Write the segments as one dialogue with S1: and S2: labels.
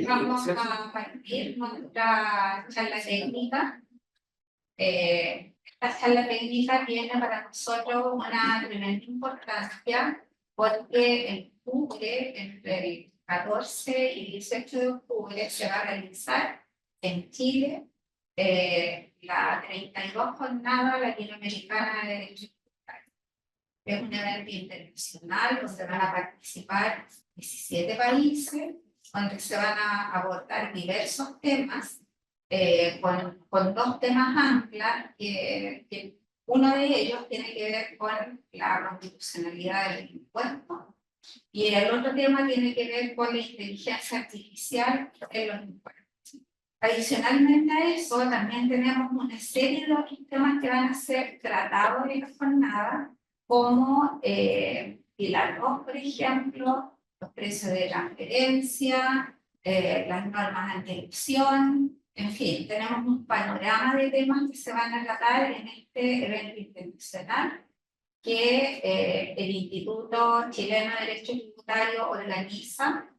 S1: Vamos a partir nuestra charla técnica. Esta charla técnica tiene para nosotros una tremenda importancia porque en octubre, entre el 14 y 18 de octubre, se va a realizar en Chile la 32 Jornada Latinoamericana de Derechos Digitales. Es un evento internacional donde van a participar 17 países, donde se van a abordar diversos temas, con dos temas anclas, que uno de ellos tiene que ver con la constitucionalidad del impuesto y el otro tema tiene que ver con la inteligencia artificial en los impuestos. Adicionalmente a eso, también tenemos una serie de otros temas que van a ser tratados en la jornada, como Pilar 2, por ejemplo, los precios de transferencia, las normas anti-elusión, en fin, tenemos un panorama de temas que se van a tratar en este evento internacional que el Instituto Chileno de Derecho Tributario organiza.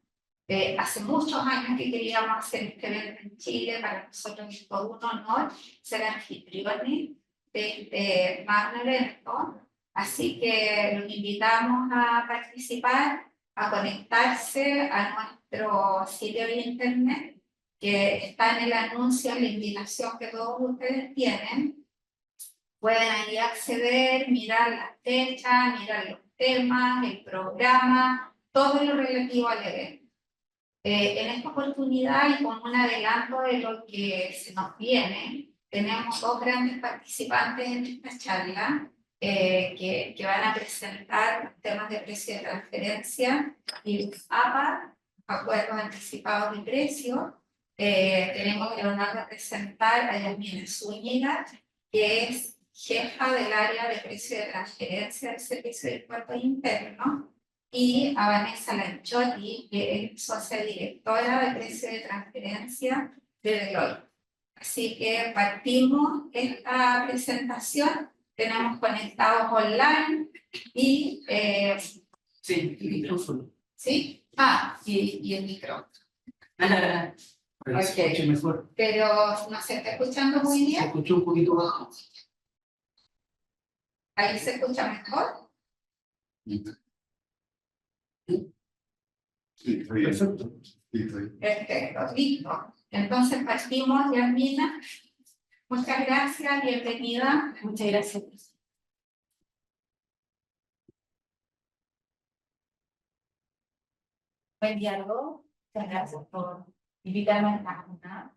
S1: Hace muchos años que queríamos hacer este evento en Chile, para nosotros es todo un honor ser anfitriones de este magno evento. Así que los invitamos a participar, a conectarse a nuestro sitio de internet, que está en el anuncio, en la invitación que todos ustedes tienen. Pueden ahí acceder, mirar las fechas, mirar los temas, el programa, todo lo relativo al evento. En esta oportunidad y con un adelanto de lo que se nos viene, tenemos dos grandes participantes en esta charla que van a presentar temas de precio de transferencia y APA, acuerdos anticipados de precio. Tenemos el honor de presentar a Yasmina Zúñiga, que es jefa del área de precio de transferencia del Servicio de Impuestos Internos, y a Vanessa Lanchotti, que es socia directora de precio de transferencia de Deloitte. Así que partimos esta presentación, tenemos conectados online y...
S2: sí, el micrófono.
S1: ¿Sí? Y el micrófono.
S2: Para que se escuche mejor.
S1: Pero no se está escuchando muy bien.
S2: Se escuchó un poquito bajo.
S1: ¿Ahí se escucha mejor?
S2: Sí, perfecto.
S1: Perfecto, listo. Entonces partimos, Yasmina. Muchas gracias, bienvenida.
S3: Muchas gracias. Buen día a todos. Muchas gracias por invitarme a esta jornada.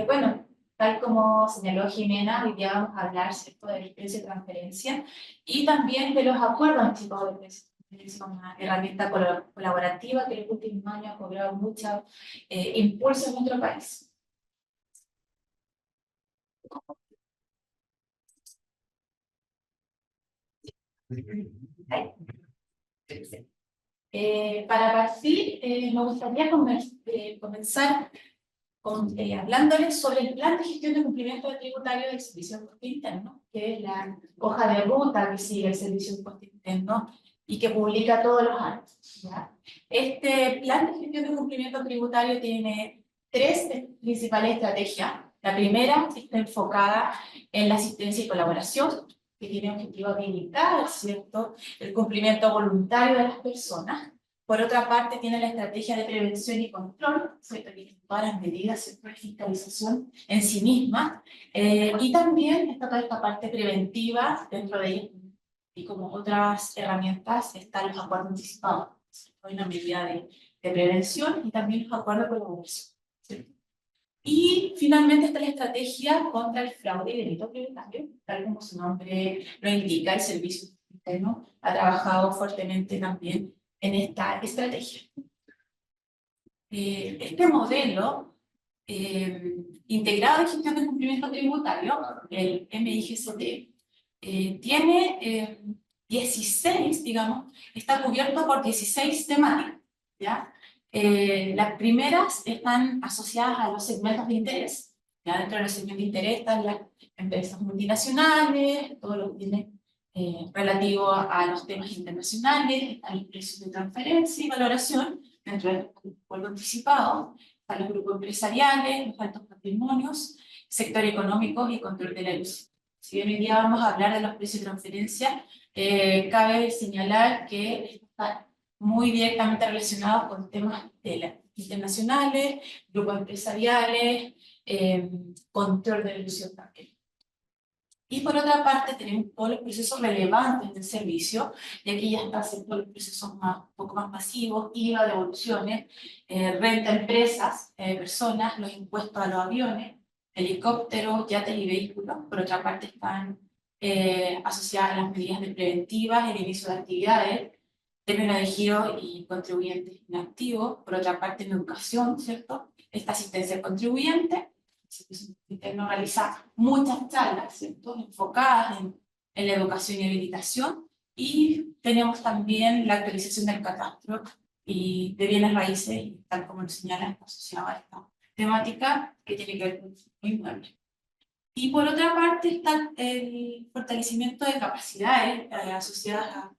S3: Bueno, tal como señaló Jimena, hoy día vamos a hablar, ¿cierto?, del precio de transferencia y también de los acuerdos anticipados de precio. Es una herramienta colaborativa que en los últimos años ha cobrado mucho impulso en nuestro país. Para partir, me gustaría comenzar hablándoles sobre el plan de gestión de cumplimiento tributario del Servicio de Impuesto Interno, que es la hoja de ruta que sigue el Servicio de Impuesto Interno y que publica todos los años, ¿ya? Este plan de gestión de cumplimiento tributario tiene tres principales estrategias. La primera está enfocada en la asistencia y colaboración, que tiene objetivo de habilitar, ¿cierto?, el cumplimiento voluntario de las personas. Por otra parte, tiene la estrategia de prevención y control, ¿cierto?, que tiene todas las medidas, ¿cierto?, de fiscalización en sí misma. Y también está toda esta parte preventiva dentro de ella. Y como otras herramientas están los acuerdos anticipados, ¿cierto?, hay una medida de prevención y también los acuerdos de colaboración, ¿cierto? Y finalmente está la estrategia contra el fraude y delito tributario, tal como su nombre lo indica. El Servicio Interno ha trabajado fuertemente también en esta estrategia. Este modelo integrado de gestión de cumplimiento tributario, el MIGCT, tiene 16, digamos, está cubierto por 16 temáticas, ¿ya? Las primeras están asociadas a los segmentos de interés. Ya dentro de los segmentos de interés están las empresas multinacionales, todo lo que tiene relativo a los temas internacionales, están los precios de transferencia y valoración, dentro del acuerdo anticipado, están los grupos empresariales, los altos patrimonios, sector económico y control de la luz. Si bien hoy día vamos a hablar de los precios de transferencia, cabe señalar que están muy directamente relacionados con temas internacionales, grupos empresariales, control de la ilusión también. Y por otra parte tenemos todos los procesos relevantes del servicio, y aquí ya están todos los procesos un poco más masivos, IVA, devoluciones, renta a empresas, personas, los impuestos a los aviones, helicópteros, yates y vehículos. Por otra parte están asociadas a las medidas de preventivas, el inicio de actividades, término de giro y contribuyentes inactivos. Por otra parte en educación, ¿cierto? Esta asistencia al contribuyente. El servicio interno realiza muchas charlas, ¿cierto?, enfocadas en la educación y habilitación, y tenemos también la actualización del catastro y de bienes raíces, tal como lo señala, asociado a esta temática que tiene que ver con el inmueble. Y por otra parte está el fortalecimiento de capacidades asociadas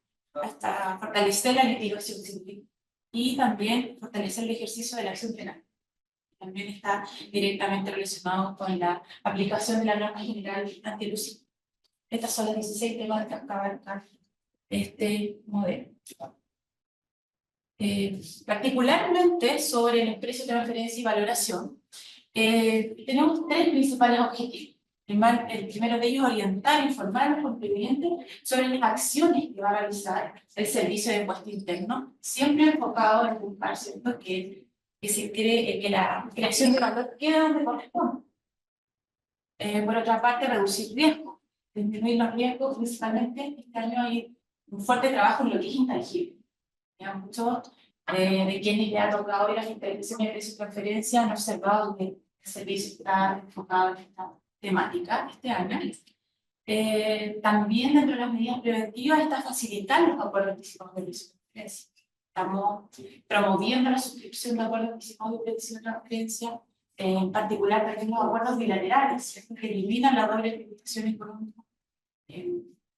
S3: a fortalecer la litigación civil y también fortalecer el ejercicio de la acción penal. También está directamente relacionado con la aplicación de la norma general antielusión. Estas son las 16 temáticas que abarca este modelo. Particularmente sobre el precio de transferencia y valoración, tenemos tres principales objetivos. El primero de ellos es orientar e informar a los contribuyentes sobre las acciones que va a realizar el servicio de impuesto interno, siempre enfocado en buscar, ¿cierto?, que se cree que la creación de valor quede donde corresponde. Por otra parte, reducir riesgos, disminuir los riesgos. Principalmente este año hay un fuerte trabajo en lo que es intangible. Muchos de quienes le ha tocado ir a las intervenciones de precio de transferencia han observado que el servicio está enfocado en esta temática este año. También dentro de las medidas preventivas está facilitar los acuerdos anticipados de precio de transferencia. Estamos promoviendo la suscripción de acuerdos anticipados de precio de transferencia, en particular también los acuerdos bilaterales, que eliminan la doble tributación económica,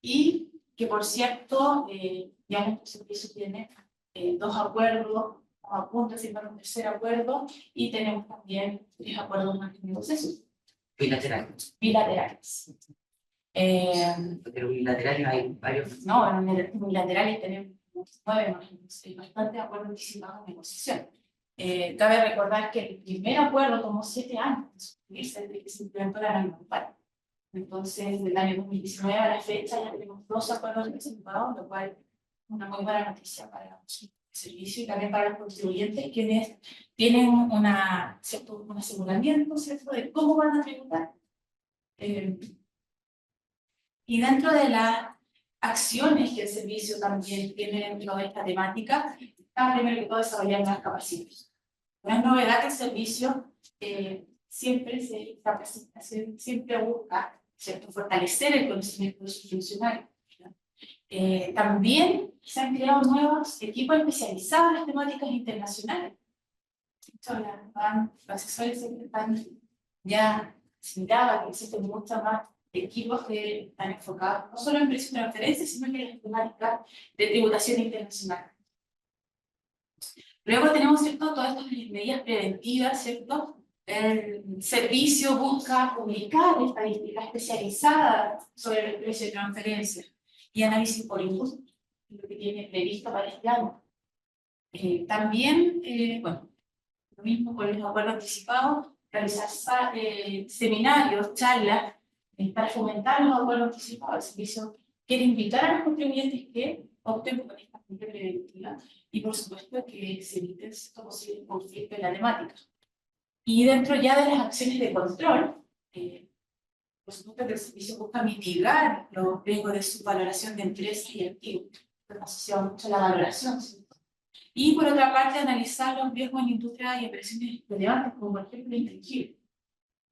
S3: y que, por cierto, ya nuestro servicio tiene dos acuerdos, a punto de firmar un tercer acuerdo, y tenemos también 3 acuerdos más en negociación.
S4: Bilaterales.
S3: Bilaterales.
S4: Pero bilaterales hay varios.
S3: No, en bilaterales tenemos 9 más, hay bastante acuerdos anticipados de negociación. Cabe recordar que el primer acuerdo tomó 7 años desde que se implementó la norma global. Entonces, del año 2019 a la fecha ya tenemos 2 acuerdos anticipados, lo cual es una muy buena noticia para el servicio y también para los contribuyentes, quienes tienen un aseguramiento, ¿cierto?, de cómo van a tributar. Y dentro de las acciones que el servicio también tiene dentro de esta temática, está primero que todo desarrollar las capacidades. No es novedad que el servicio siempre busca, ¿cierto?, fortalecer el conocimiento de sus funcionarios. También se han creado nuevos equipos especializados en las temáticas internacionales. Los asesores siempre están ya asimilados, que existen muchos más equipos que están enfocados no solo en precios de transferencia, sino que en las temáticas de tributación internacional. Luego tenemos, ¿cierto?, todas estas medidas preventivas, ¿cierto? El servicio busca publicar estadísticas especializadas sobre el precio de transferencia y análisis por industria, lo que tiene previsto para este año. También, bueno, lo mismo con los acuerdos anticipados, realizar seminarios, charlas, para fomentar los acuerdos anticipados. El servicio quiere invitar a los contribuyentes que opten por esta medida preventiva y, por supuesto, que se evite todo posible conflicto en la temática. Y dentro ya de las acciones de control, por supuesto que el servicio busca mitigar los riesgos de subvaloración de empresas y activos, asociado mucho a la valoración, ¿cierto? Y por otra parte, analizar los riesgos en industria y operaciones relevantes, como por ejemplo el intangible.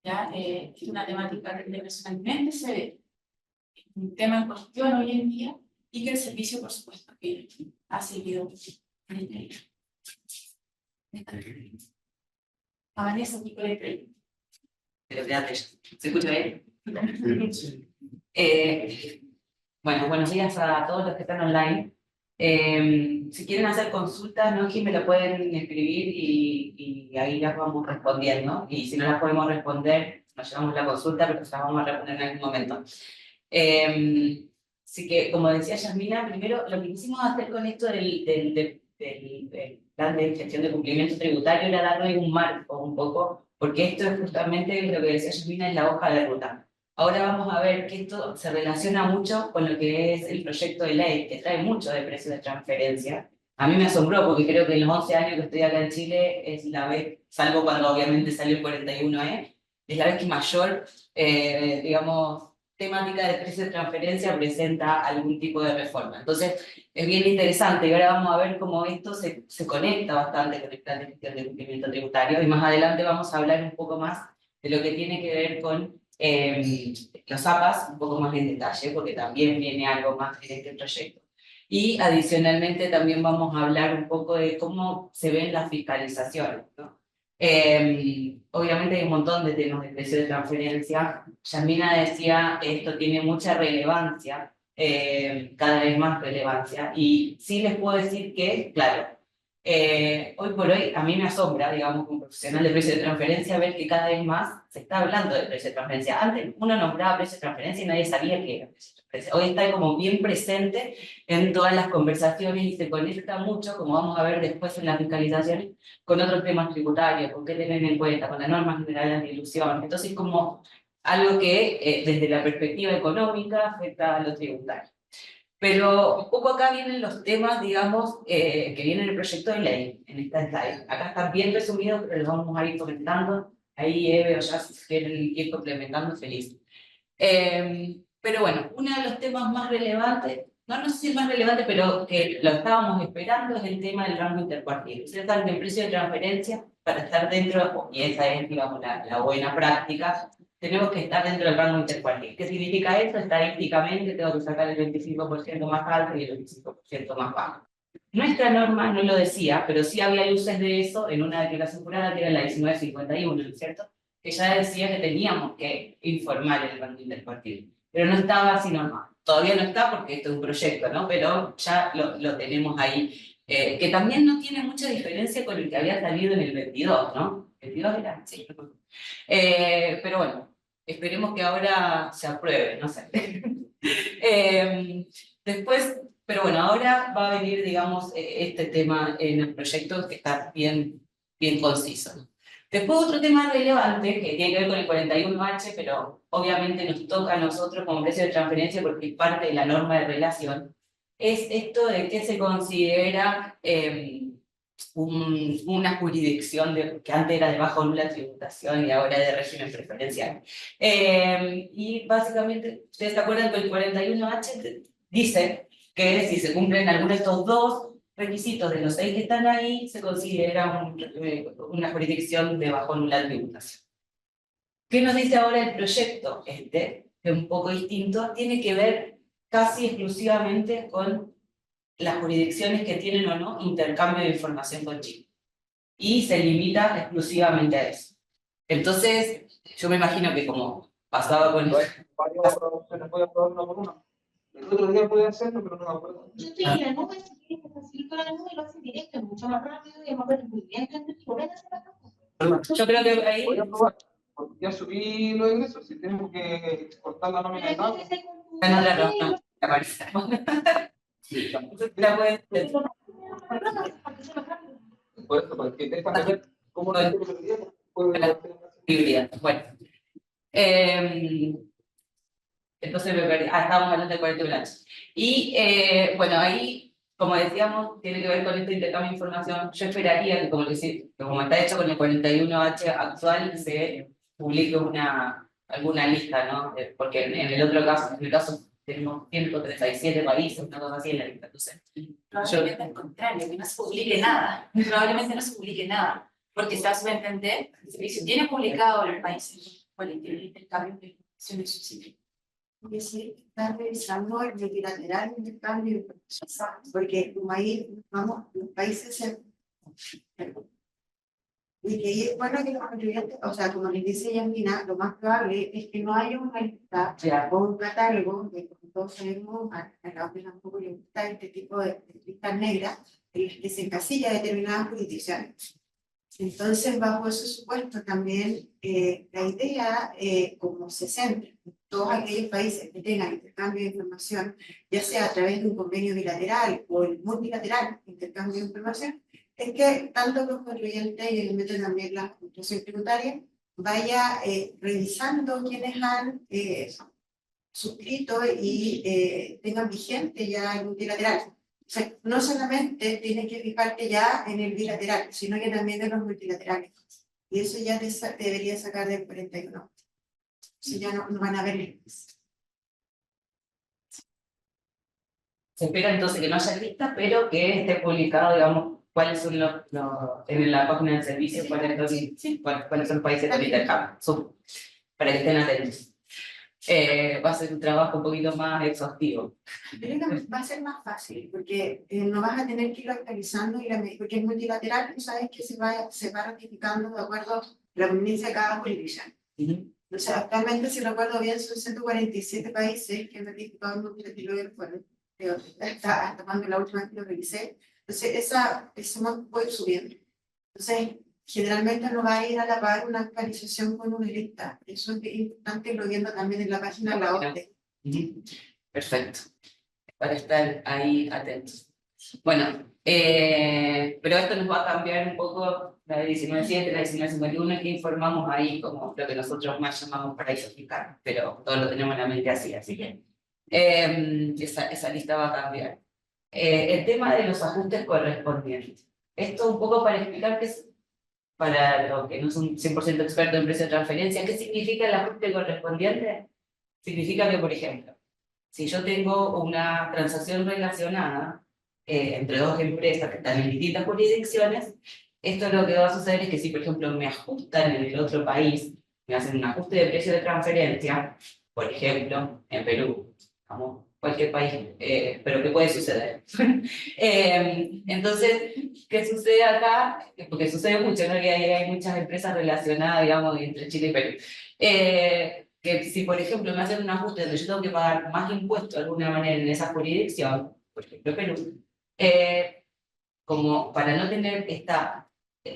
S3: ¿Ya? Es una temática que internacionalmente se ve, un tema en cuestión hoy en día, y que el servicio, por supuesto, que ha seguido en el proyecto. Vanessa, aquí con el proyecto.
S4: Pero espérate, ¿se escucha bien? Bueno, buenos días a todos los que están online. Si quieren hacer consultas, ¿no? Aquí me lo pueden escribir y ahí las vamos respondiendo. Y si no las podemos responder, nos llevamos la consulta, pero las vamos a responder en algún momento. Así que, como decía Yasmina, primero lo que quisimos hacer con esto del plan de gestión de cumplimiento tributario era darle un marco un poco, porque esto es justamente lo que decía Yasmina, es la hoja de ruta. Ahora vamos a ver que esto se relaciona mucho con lo que es el proyecto de ley, que trae mucho de precio de transferencia. A mí me asombró porque creo que en los 11 años que estoy acá en Chile es la vez, salvo cuando obviamente salió el 41E, es la vez que mayor, digamos, temática de precio de transferencia presenta algún tipo de reforma. Entonces, es bien interesante y ahora vamos a ver cómo esto se conecta bastante con el plan de gestión de cumplimiento tributario y más adelante vamos a hablar un poco más de lo que tiene que ver con los APAs, un poco más en detalle, porque también viene algo más en este proyecto. Y adicionalmente también vamos a hablar un poco de cómo se ven las fiscalizaciones, ¿no? Obviamente hay un montón de temas de precio de transferencia. Yasmina decía, esto tiene mucha relevancia, cada vez más relevancia, y sí les puedo decir que, claro, hoy por hoy a mí me asombra, digamos, como profesional de precio de transferencia, ver que cada vez más se está hablando de precio de transferencia. Antes uno nombraba precio de transferencia y nadie sabía qué era precio de transferencia. Hoy está como bien presente en todas las conversaciones y se conecta mucho, como vamos a ver después en las fiscalizaciones, con otros temas tributarios, con qué tener en cuenta, con las normas generales de ilusión. Entonces, como algo que desde la perspectiva económica afecta a lo tributario. Pero un poco acá vienen los temas, digamos, que vienen en el proyecto de ley, en esta slide. Acá están bien resumidos, pero los vamos a ir comentando. Ahí Eve o ya si quieren ir complementando, feliz. Pero bueno, uno de los temas más relevantes, no sé si es más relevante, pero que lo estábamos esperando, es el tema del rango intercuartil. Ustedes saben que el precio de transferencia, para estar dentro, y esa es, digamos, la buena práctica, tenemos que estar dentro del rango intercuartil. ¿Qué significa eso? Estadísticamente tengo que sacar el 25% más alto y el 25% más bajo. Nuestra norma no lo decía, pero sí había luces de eso en una declaración jurada que era la 1951, ¿no es cierto? Que ya decía que teníamos que informar el rango intercuartil. Pero no estaba así normal. Todavía no está porque esto es un proyecto, ¿no? Pero ya lo tenemos ahí. Que también no tiene mucha diferencia con el que había salido en el 22, ¿no? ¿22 era? Sí. Pero bueno, esperemos que ahora se apruebe, no sé. Después, pero bueno, ahora va a venir, digamos, este tema en el proyecto que está bien conciso. Después otro tema relevante que tiene que ver con el 41H, pero obviamente nos toca a nosotros como precio de transferencia porque es parte de la norma de relación, es esto de que se considera una jurisdicción que antes era de bajo nula tributación y ahora de régimen preferencial. Y básicamente, ¿ustedes se acuerdan que el 41H dice que si se cumplen alguno de estos dos requisitos de los 6 que están ahí, se considera una jurisdicción de bajo nula tributación? ¿Qué nos dice ahora el proyecto? Que es un poco distinto, tiene que ver casi exclusivamente con las jurisdicciones que tienen o no intercambio de información con Chile. Y se limita exclusivamente a eso. Entonces, yo me imagino que como pasaba con...
S5: Varias opciones, voy a probar una por una. El otro día pude hacerlo, pero no me acuerdo.
S6: Yo estoy en la nube, si quieres te facilito la nube y lo hacen directo, mucho más rápido y más bien.
S4: Yo creo que ahí...
S5: Voy a probar, porque ya subí los ingresos, si tengo que exportar la nómina de pago.
S4: En otra no, la Marisa.
S5: Sí,
S4: La pueden-
S5: por eso, porque déjame ver cómo lo tengo que pedir, puedo
S4: Híbrida. Bueno. Entonces me perdí. Estábamos hablando de 41H. Y bueno, ahí, como decíamos, tiene que ver con este intercambio de información. Yo esperaría que, como está hecho con el 41H actual, se publique alguna lista, ¿no? Porque en el otro caso, en el caso tenemos 137 países, una cosa así en la lista. Entonces,
S3: Probablemente al contrario, que no se publique nada. Probablemente no se publique nada. Porque se va a subentender, el servicio tiene publicado los países cuál es el intercambio de información en su sitio.
S7: Es decir, están revisando el bilateral intercambio de información, porque como ahí vamos, los países se Y que es bueno que los contribuyentes, o sea, como les dice Yasmina, lo más probable es que no haya una lista
S4: Ya.
S7: o un catálogo, que como todos sabemos, a la OPE tampoco le gusta este tipo de listas negras, en las que se encasilla determinadas jurisdicciones. Entonces, bajo ese supuesto también, la idea, como se centra en todos aquellos países que tengan intercambio de información, ya sea a través de un convenio bilateral o el multilateral intercambio de información, es que tanto los contribuyentes y evidentemente también la administración tributaria vaya revisando quienes han suscrito y tengan vigente ya el multilateral. O sea, no solamente tienes que fijarte ya en el bilateral, sino que también en los multilaterales. Y eso ya debería sacar del 41. Si ya no van a haber límites.
S4: Se espera entonces que no haya lista, pero que esté publicado, digamos, cuáles son en la página del servicio, cuáles son los países con intercambio, para que estén atentos. Va a ser un trabajo un poquito más exhaustivo.
S7: Creo que va a ser más fácil, porque no vas a tener que ir actualizando, porque es multilateral, tú sabes que se va ratificando de acuerdo a la conveniencia de cada jurisdicción. O sea, actualmente, si recuerdo bien, son 147 países que han ratificado el multilateral, hasta cuando la última vez que lo revisé. Entonces, eso no puede ir subiendo. Entonces, generalmente no va a ir a la par una actualización con una lista. Eso es importante, lo viendo también en la página de la OCDE.
S4: Perfecto, para estar ahí atentos. Bueno, pero esto nos va a cambiar un poco la de 19.7, la de 19.51, que informamos ahí como lo que nosotros más llamamos paraíso fiscal, pero todos lo tenemos en la mente así que esa lista va a cambiar. El tema de los ajustes correspondientes. Esto un poco para explicar para los que no son 100% expertos en precio de transferencia, ¿qué significa el ajuste correspondiente? Significa que, por ejemplo, si yo tengo una transacción relacionada entre dos empresas que están en distintas jurisdicciones, esto lo que va a suceder es que si, por ejemplo, me ajustan en el otro país, me hacen un ajuste de precio de transferencia, por ejemplo, en Perú, vamos, cualquier país, pero ¿qué puede suceder? Entonces, ¿qué sucede acá? Porque sucede mucho, ¿no? Que hay muchas empresas relacionadas, digamos, entre Chile y Perú. Que si, por ejemplo, me hacen un ajuste donde yo tengo que pagar más impuestos de alguna manera en esa jurisdicción, por ejemplo, Perú, como para no tener esta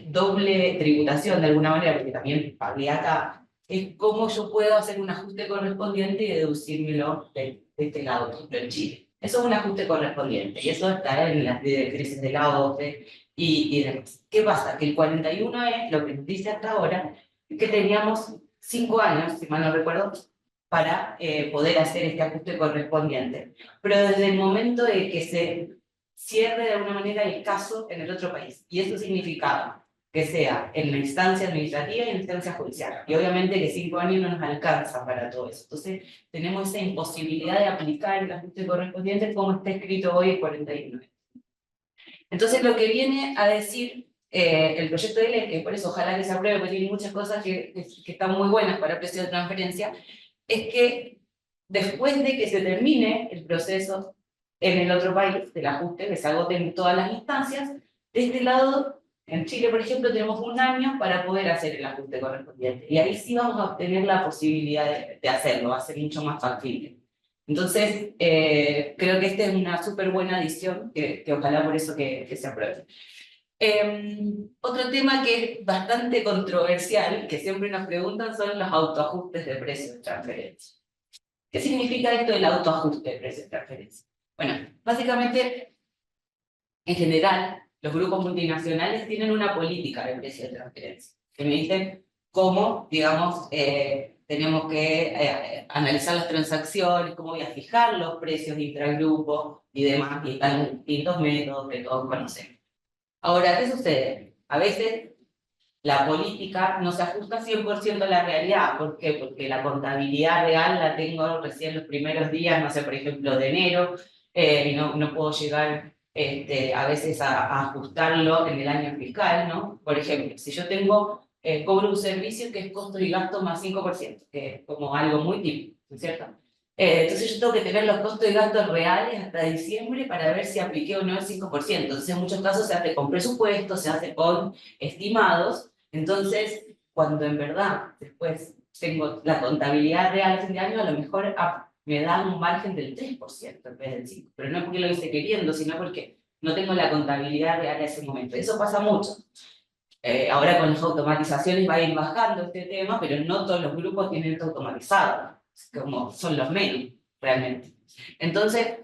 S4: doble tributación de alguna manera, porque también pagué acá, es cómo yo puedo hacer un ajuste correspondiente y deducírmelo de este lado, por ejemplo, en Chile. Eso es un ajuste correspondiente, y eso está en las directrices de la OCDE y demás. ¿Qué pasa? Que el 41 es lo que nos dice hasta ahora, que teníamos 5 años, si mal no recuerdo, para poder hacer este ajuste correspondiente. Pero desde el momento de que se cierre de alguna manera el caso en el otro país. Y eso significaba que sea en la instancia administrativa y en la instancia judicial. Y obviamente que 5 años no nos alcanza para todo eso. Entonces tenemos esa imposibilidad de aplicar el ajuste correspondiente como está escrito hoy en 49. Entonces lo que viene a decir el proyecto de ley, que por eso ojalá que se apruebe, porque tiene muchas cosas que están muy buenas para el precio de transferencia, es que después de que se termine el proceso en el otro país del ajuste, que se agoten todas las instancias, de este lado, en Chile, por ejemplo, tenemos 1 año para poder hacer el ajuste correspondiente. Y ahí sí vamos a obtener la posibilidad de hacerlo, va a ser mucho más factible. Entonces, creo que esta es una súper buena adición, que ojalá por eso que se apruebe. Otro tema que es bastante controversial, que siempre nos preguntan, son los autoajustes de precios de transferencia. ¿Qué significa esto del autoajuste de precios de transferencia? Bueno, básicamente, en general, los grupos multinacionales tienen una política de precios de transferencia, que me dicen cómo, digamos, tenemos que analizar las transacciones, cómo voy a fijar los precios intragrupo y demás, y están distintos métodos que todos conocemos. Ahora, ¿qué sucede? A veces la política no se ajusta 100% a la realidad. ¿Por qué? Porque la contabilidad real la tengo recién los primeros días, no sé, por ejemplo, de enero, y no puedo llegar a veces a ajustarlo en el año fiscal, ¿no? Por ejemplo, si yo cobro un servicio que es costo y gasto más 5%, que es como algo muy típico, ¿no es cierto? Entonces yo tengo que tener los costos y gastos reales hasta diciembre para ver si apliqué o no el 5%. Entonces en muchos casos se hace con presupuestos, se hace con estimados, Entonces, cuando en verdad después tengo la contabilidad real a fin de año, a lo mejor me da un margen del 3% en vez del 5%. Pero no es porque lo hice queriendo, sino porque no tengo la contabilidad real en ese momento. Eso pasa mucho. Ahora con las automatizaciones va a ir bajando este tema, pero no todos los grupos tienen esto automatizado, como son los menos, realmente. Entonces,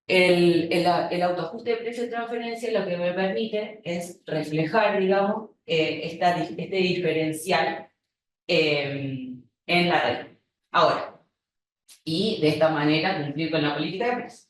S4: el autoajuste de precio de transferencia lo que me permite es reflejar, digamos, este diferencial en la red. Ahora, y de esta manera cumplir con la política de precios.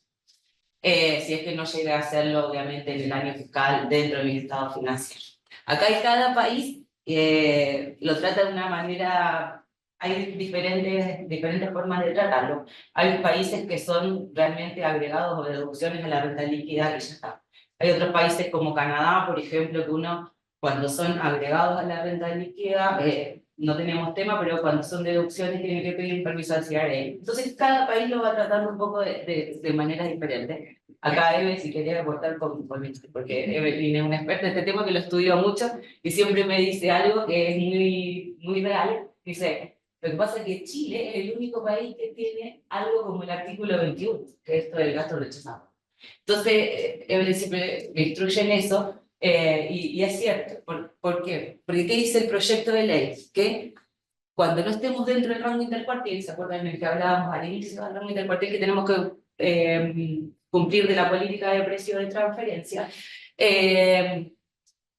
S4: Si es que no llegue a hacerlo, obviamente, en el año fiscal dentro de mi estado financiero. Acá en cada país lo trata de una manera, hay diferentes formas de tratarlo. Hay países que son realmente agregados o deducciones a la renta líquida y ya está. Hay otros países como Canadá, por ejemplo, que uno, cuando son agregados a la renta líquida, no tenemos tema, pero cuando son deducciones tienen que pedir un permiso al CRA. Entonces, cada país lo va tratando un poco de manera diferente. Acá Eve, si quería aportar porque Evelyn es una experta en este tema que lo estudió mucho y siempre me dice algo que es muy real. Dice, lo que pasa es que Chile es el único país que tiene algo como el artículo 21, que es esto del gasto rechazado. Entonces, Evelyn siempre me instruye en eso, y es cierto. ¿Por qué? Porque ¿qué dice el proyecto de ley? Que cuando no estemos dentro del rango intercuartil, ¿se acuerdan del que hablábamos al inicio del rango intercuartil, que tenemos que cumplir de la política de precio de transferencia?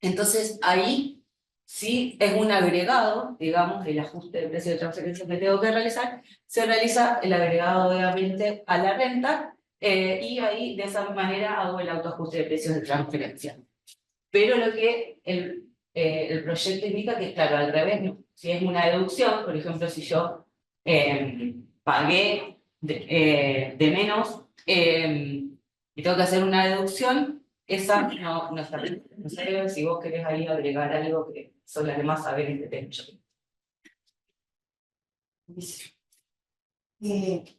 S4: Entonces ahí sí es un agregado, digamos, el ajuste de precio de transferencia que tengo que realizar, se realiza el agregado obviamente a la renta, y ahí de esa manera hago el autoajuste de precios de transferencia. Pero lo que el proyecto indica que, claro, al revés, no. Si es una deducción, por ejemplo, si yo pagué de menos y tengo que hacer una deducción, esa no está bien. No sé si vos querés ahí agregar algo que son las demás saber este tema.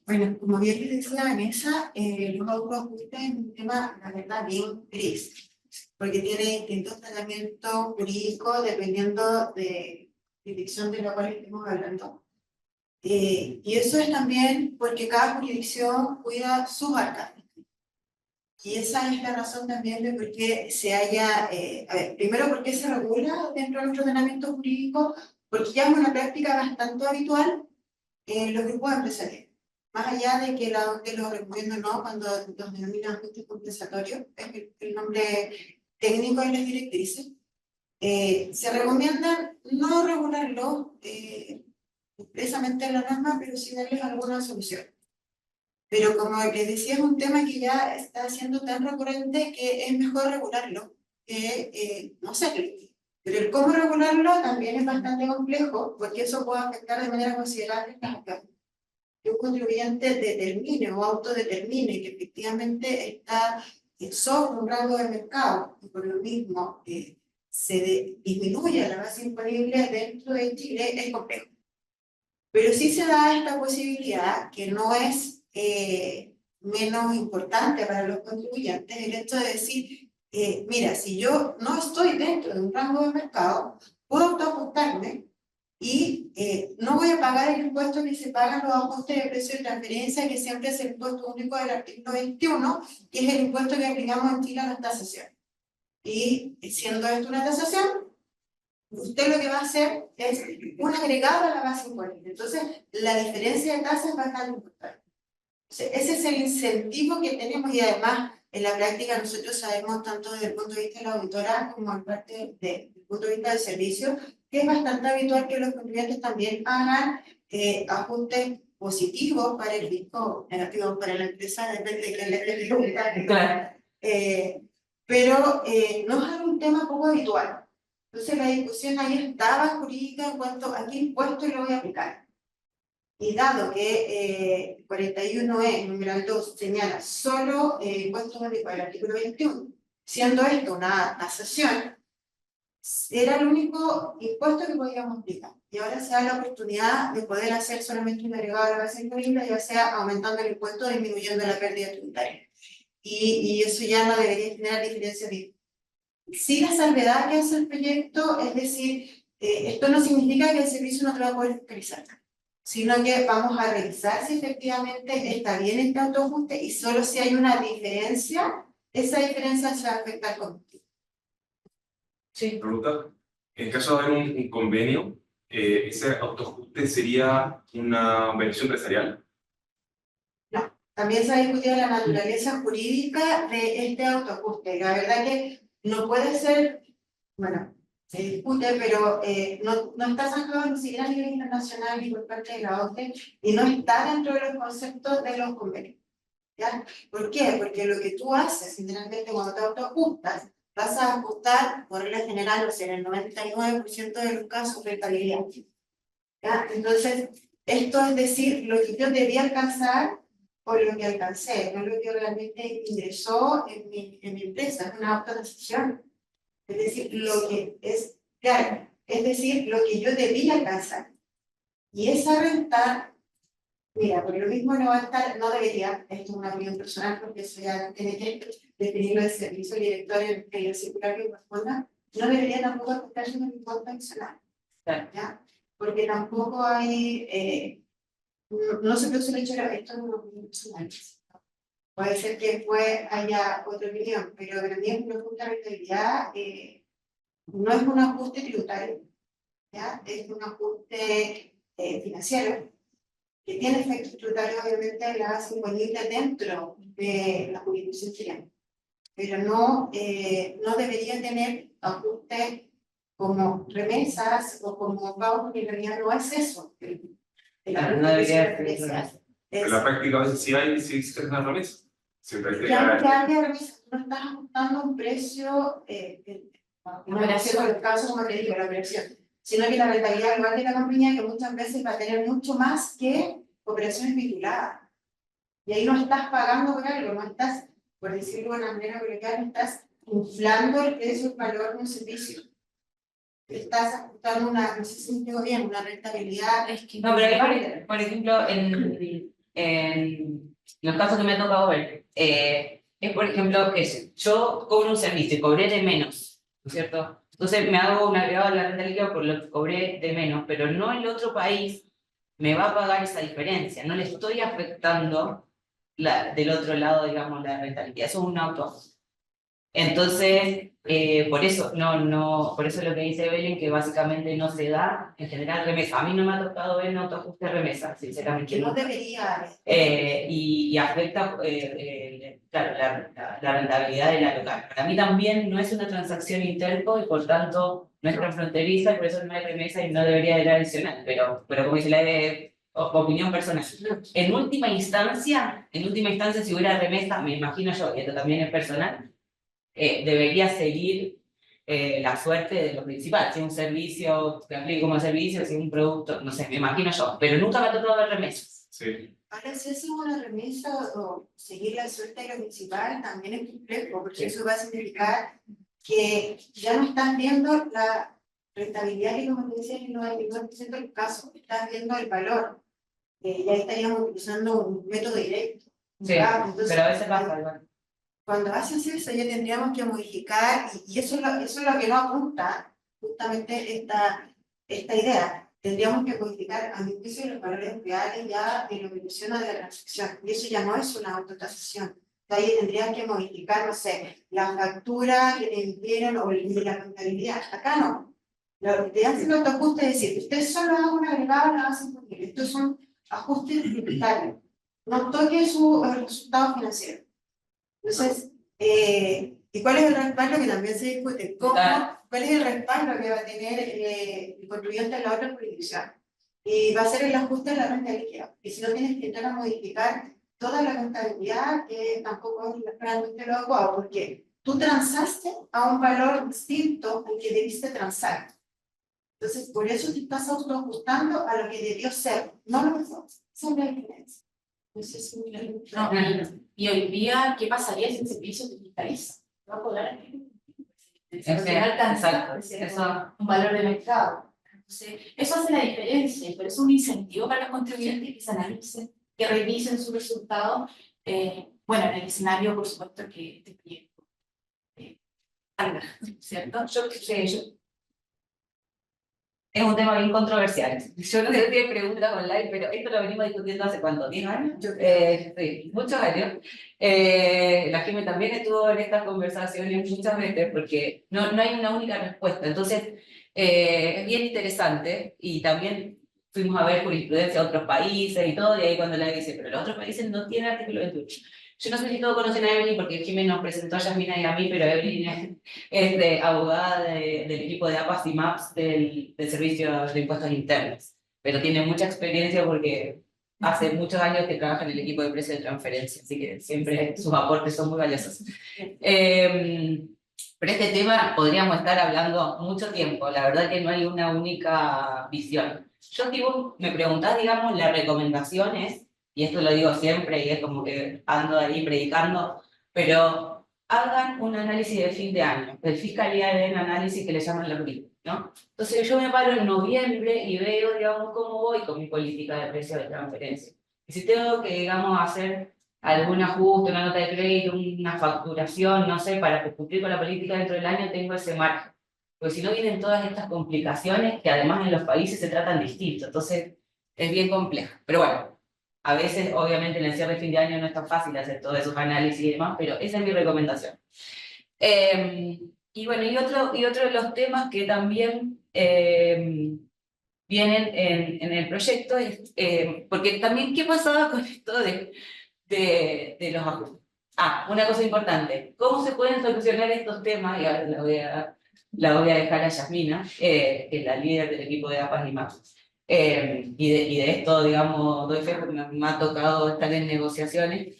S7: Bueno, como bien les decía Vanessa, los autoajustes es un tema, la verdad, bien gris, porque tiene distintos tratamientos jurídicos dependiendo de la jurisdicción de la cual estemos hablando. Y eso es también porque cada jurisdicción cuida sus arcas. Y esa es la razón también de por qué se haya, a ver, primero porque se regula dentro de nuestro ordenamiento jurídico, porque ya es una práctica bastante habitual en los grupos empresariales. Más allá de que la OCDE lo recomienda o no, cuando los denominan ajustes compensatorios, es el nombre técnico de las directrices, se recomienda no regularlo expresamente en la norma, pero sí darles alguna solución. Pero como les decía, es un tema que ya está siendo tan recurrente que es mejor regularlo que no hacerlo. Pero el cómo regularlo también es bastante complejo, porque eso puede afectar de manera considerable que un contribuyente determine o autodetermine que efectivamente está sobre un rango de mercado, y por lo mismo se disminuye la base imponible dentro de Chile, es complejo. Pero sí se da esta posibilidad, que no es menos importante para los contribuyentes, el hecho de decir, mira, si yo no estoy dentro de un rango de mercado, puedo autoajustarme y no voy a pagar el impuesto que se pagan los ajustes de precio de transferencia, que siempre es el impuesto único del artículo 21, que es el impuesto que aplicamos en Chile a las tasaciones. Y siendo esto una tasación, usted lo que va a hacer es un agregado a la base imponible. Entonces, la diferencia de tasas es bastante importante. Ese es el incentivo que tenemos, y además, en la práctica nosotros sabemos, tanto desde el punto de vista de la auditora como en parte desde el punto de vista del servicio, que es bastante habitual que los contribuyentes también hagan ajustes positivos para el fisco, negativos para la empresa, depende de quién le pregunta.
S4: Claro.
S7: Pero no es un tema poco habitual. Entonces la discusión ahí estaba jurídica en cuanto a qué impuesto lo voy a aplicar. Y dado que 41E, numeral 2, señala solo impuestos únicos del artículo 21, siendo esto una tasación, era el único impuesto que podíamos aplicar. Y ahora se da la oportunidad de poder hacer solamente un agregado a la base imponible, ya sea aumentando el impuesto o disminuyendo la pérdida tributaria. Y eso ya no debería generar diferencia Sí, la salvedad que hace el proyecto, es decir, esto no significa que el servicio no te va a poder fiscalizar, sino que vamos a revisar si efectivamente está bien este autoajuste y solo si hay una diferencia, esa diferencia se va a afectar contigo.
S3: Sí.
S8: Pregunta, en caso de haber un convenio, ¿ese autoajuste sería una beneficio empresarial?
S7: También se ha discutido la naturaleza jurídica de este autoajuste. La verdad que no puede ser, bueno, se discute, pero no está zanjado ni siquiera a nivel internacional ni por parte de la OCDE y no está dentro de los conceptos de los convenios. ¿Ya? ¿Por qué? Porque lo que tú haces, generalmente cuando te autoajustas, vas a ajustar, por regla general, o sea, en el 99% de los casos, rentabilidad. ¿Ya? Entonces, esto es decir, lo que yo debía alcanzar por lo que alcancé, no lo que realmente ingresó en mi empresa, es una autodecisión. Es decir, lo que es, claro, es decir, lo que yo debía alcanzar. Y esa renta, mira, por lo mismo no va a estar, no debería, esto es una opinión personal, porque eso ya tiene que definirlo el servicio directorio en el circular que corresponda, no debería tampoco afectarse en el impuesto pensional. ¿Ya? Porque tampoco hay, no se produce el hecho de esto es una opinión personal. Puede ser que después haya otra opinión, pero para mí es una justa rentabilidad, no es un ajuste tributario, ¿ya? Es un ajuste financiero que tiene efectos tributarios, obviamente la hace imponible dentro de la jurisdicción chilena, pero no, no debería tener ajustes como remesas o como pagos, porque en realidad no es eso.
S4: Claro, no debería ser.
S8: En la práctica a veces sí hay, sí existe una remesa. Siempre hay
S7: Ya que haya remesas, no estás ajustando un precio, no es cierto el caso, como te digo, la operación, sino que la rentabilidad global de la compañía, que muchas veces va a tener mucho más que operaciones vinculadas. Y ahí no estás pagando por algo, no estás, por decirlo de una manera coloquial, no estás inflando el precio, el valor de un servicio. Estás ajustando una, no sé si me digo bien, una rentabilidad.
S4: No, pero ahí, por ejemplo, en los casos que me ha tocado ver, es por ejemplo que yo cobro un servicio y cobré de menos, ¿no es cierto? Entonces me hago un agregado a la renta líquida por lo que cobré de menos, pero no el otro país me va a pagar esa diferencia, no le estoy afectando del otro lado, digamos, la renta líquida, eso es un autoajuste. Entonces, por eso, por eso lo que dice Belén, que básicamente no se da en general remesa. A mí no me ha tocado ver un autoajuste de remesa, sinceramente.
S7: Que no debería.
S4: Y afecta, claro, la rentabilidad de la local. Para mí también no es una transacción interco y por tanto no es transfronteriza y por eso no hay remesa y no debería de adicional. Pero como dice la opinión personal. En última instancia, si hubiera remesa, me imagino yo, y esto también es personal, debería seguir la suerte de lo principal, si un servicio, te aplico como servicio, si un producto, no sé, me imagino yo, pero nunca me ha tocado ver remesas.
S8: Sí.
S7: Ahora, si haces una remesa o seguir la suerte de lo principal, también es complejo, porque eso va a significar que ya no estás viendo la rentabilidad que, como te decía, en el 99% de los casos, estás viendo el valor. Ya estaríamos utilizando un método directo.
S4: Sí,
S7: Entonces,
S4: pero a veces pasa igual.
S7: cuando haces eso, ya tendríamos que modificar, y eso es lo que no apunta justamente esta idea. Tendríamos que modificar, a mi juicio, los valores reales ya de lo que menciona de la transacción. Y eso ya no es una autotasación. Ahí tendrían que modificar, no sé, la factura que te emitieron o la contabilidad. Acá no. Lo que te hacen los ajustes es decir, ustedes solo hagan un agregado en la base imponible. Estos son ajustes tributarios. No toquen su resultado financiero. Entonces, ¿y cuál es el respaldo que también se discute? ¿Cuál es el respaldo que va a tener el contribuyente en la otra jurisdicción? Y va a ser el ajuste de la renta líquida. Y si no tienes que entrar a modificar toda la contabilidad, que tampoco es realmente lo adecuado, porque tú transaste a un valor distinto al que debiste transar. Entonces, por eso te estás autoajustando a lo que debió ser, no lo que fue. Esa es la diferencia. Entonces,
S3: Y hoy día, ¿qué pasaría si el servicio te fiscaliza? ¿Va a poder?
S4: Exacto.
S3: Un valor de mercado. Entonces, eso hace la diferencia, pero es un incentivo para los contribuyentes que se analicen, que revisen sus resultados. Bueno, en el escenario, por supuesto, que este proyecto ¿cierto?
S4: Es un tema bien controversial. Yo no sé si hay preguntas online, pero esto lo venimos discutiendo hace ¿cuánto? ¿10 años? Sí, muchos años. La Jimé también estuvo en estas conversaciones muchas veces porque no hay una única respuesta. Entonces, es bien interesante y también fuimos a ver jurisprudencia de otros países y todo, y ahí cuando la dice, pero los otros países no tienen artículo 28. Yo no sé si todos conocen a Evelyn porque Jimé nos presentó a Yasmina y a mí, pero Evelyn es abogada del equipo de APAS y MAPS del Servicio de Impuestos Internos, pero tiene mucha experiencia porque hace muchos años que trabaja en el equipo de precio de transferencia, así que siempre sus aportes son muy valiosos. Pero este tema podríamos estar hablando mucho tiempo, la verdad que no hay una única visión. Yo si vos me preguntás, digamos, las recomendaciones, y esto lo digo siempre y es como que ando ahí predicando, pero hagan un análisis de fin de año, de fiscalidad de análisis que le llaman los BRIC, ¿no? Entonces yo me paro en noviembre y veo, digamos, cómo voy con mi política de precio de transferencia. Y si tengo que, digamos, hacer algún ajuste, una nota de crédito, una facturación, no sé, para cumplir con la política dentro del año, tengo ese margen. Porque si no vienen todas estas complicaciones que además en los países se tratan distintos, entonces es bien complejo. Pero bueno, a veces obviamente en el cierre de fin de año no es tan fácil hacer todos esos análisis y demás, pero esa es mi recomendación. Y bueno, y otro de los temas que también vienen en el proyecto es, porque también, ¿qué pasaba con esto de los ajustes? Una cosa importante, ¿cómo se pueden solucionar estos temas? Y ahora la voy a dejar a Yasmina, que es la líder del equipo de APAS y MAPS. Y de esto, digamos, doy fe porque me ha tocado estar en negociaciones.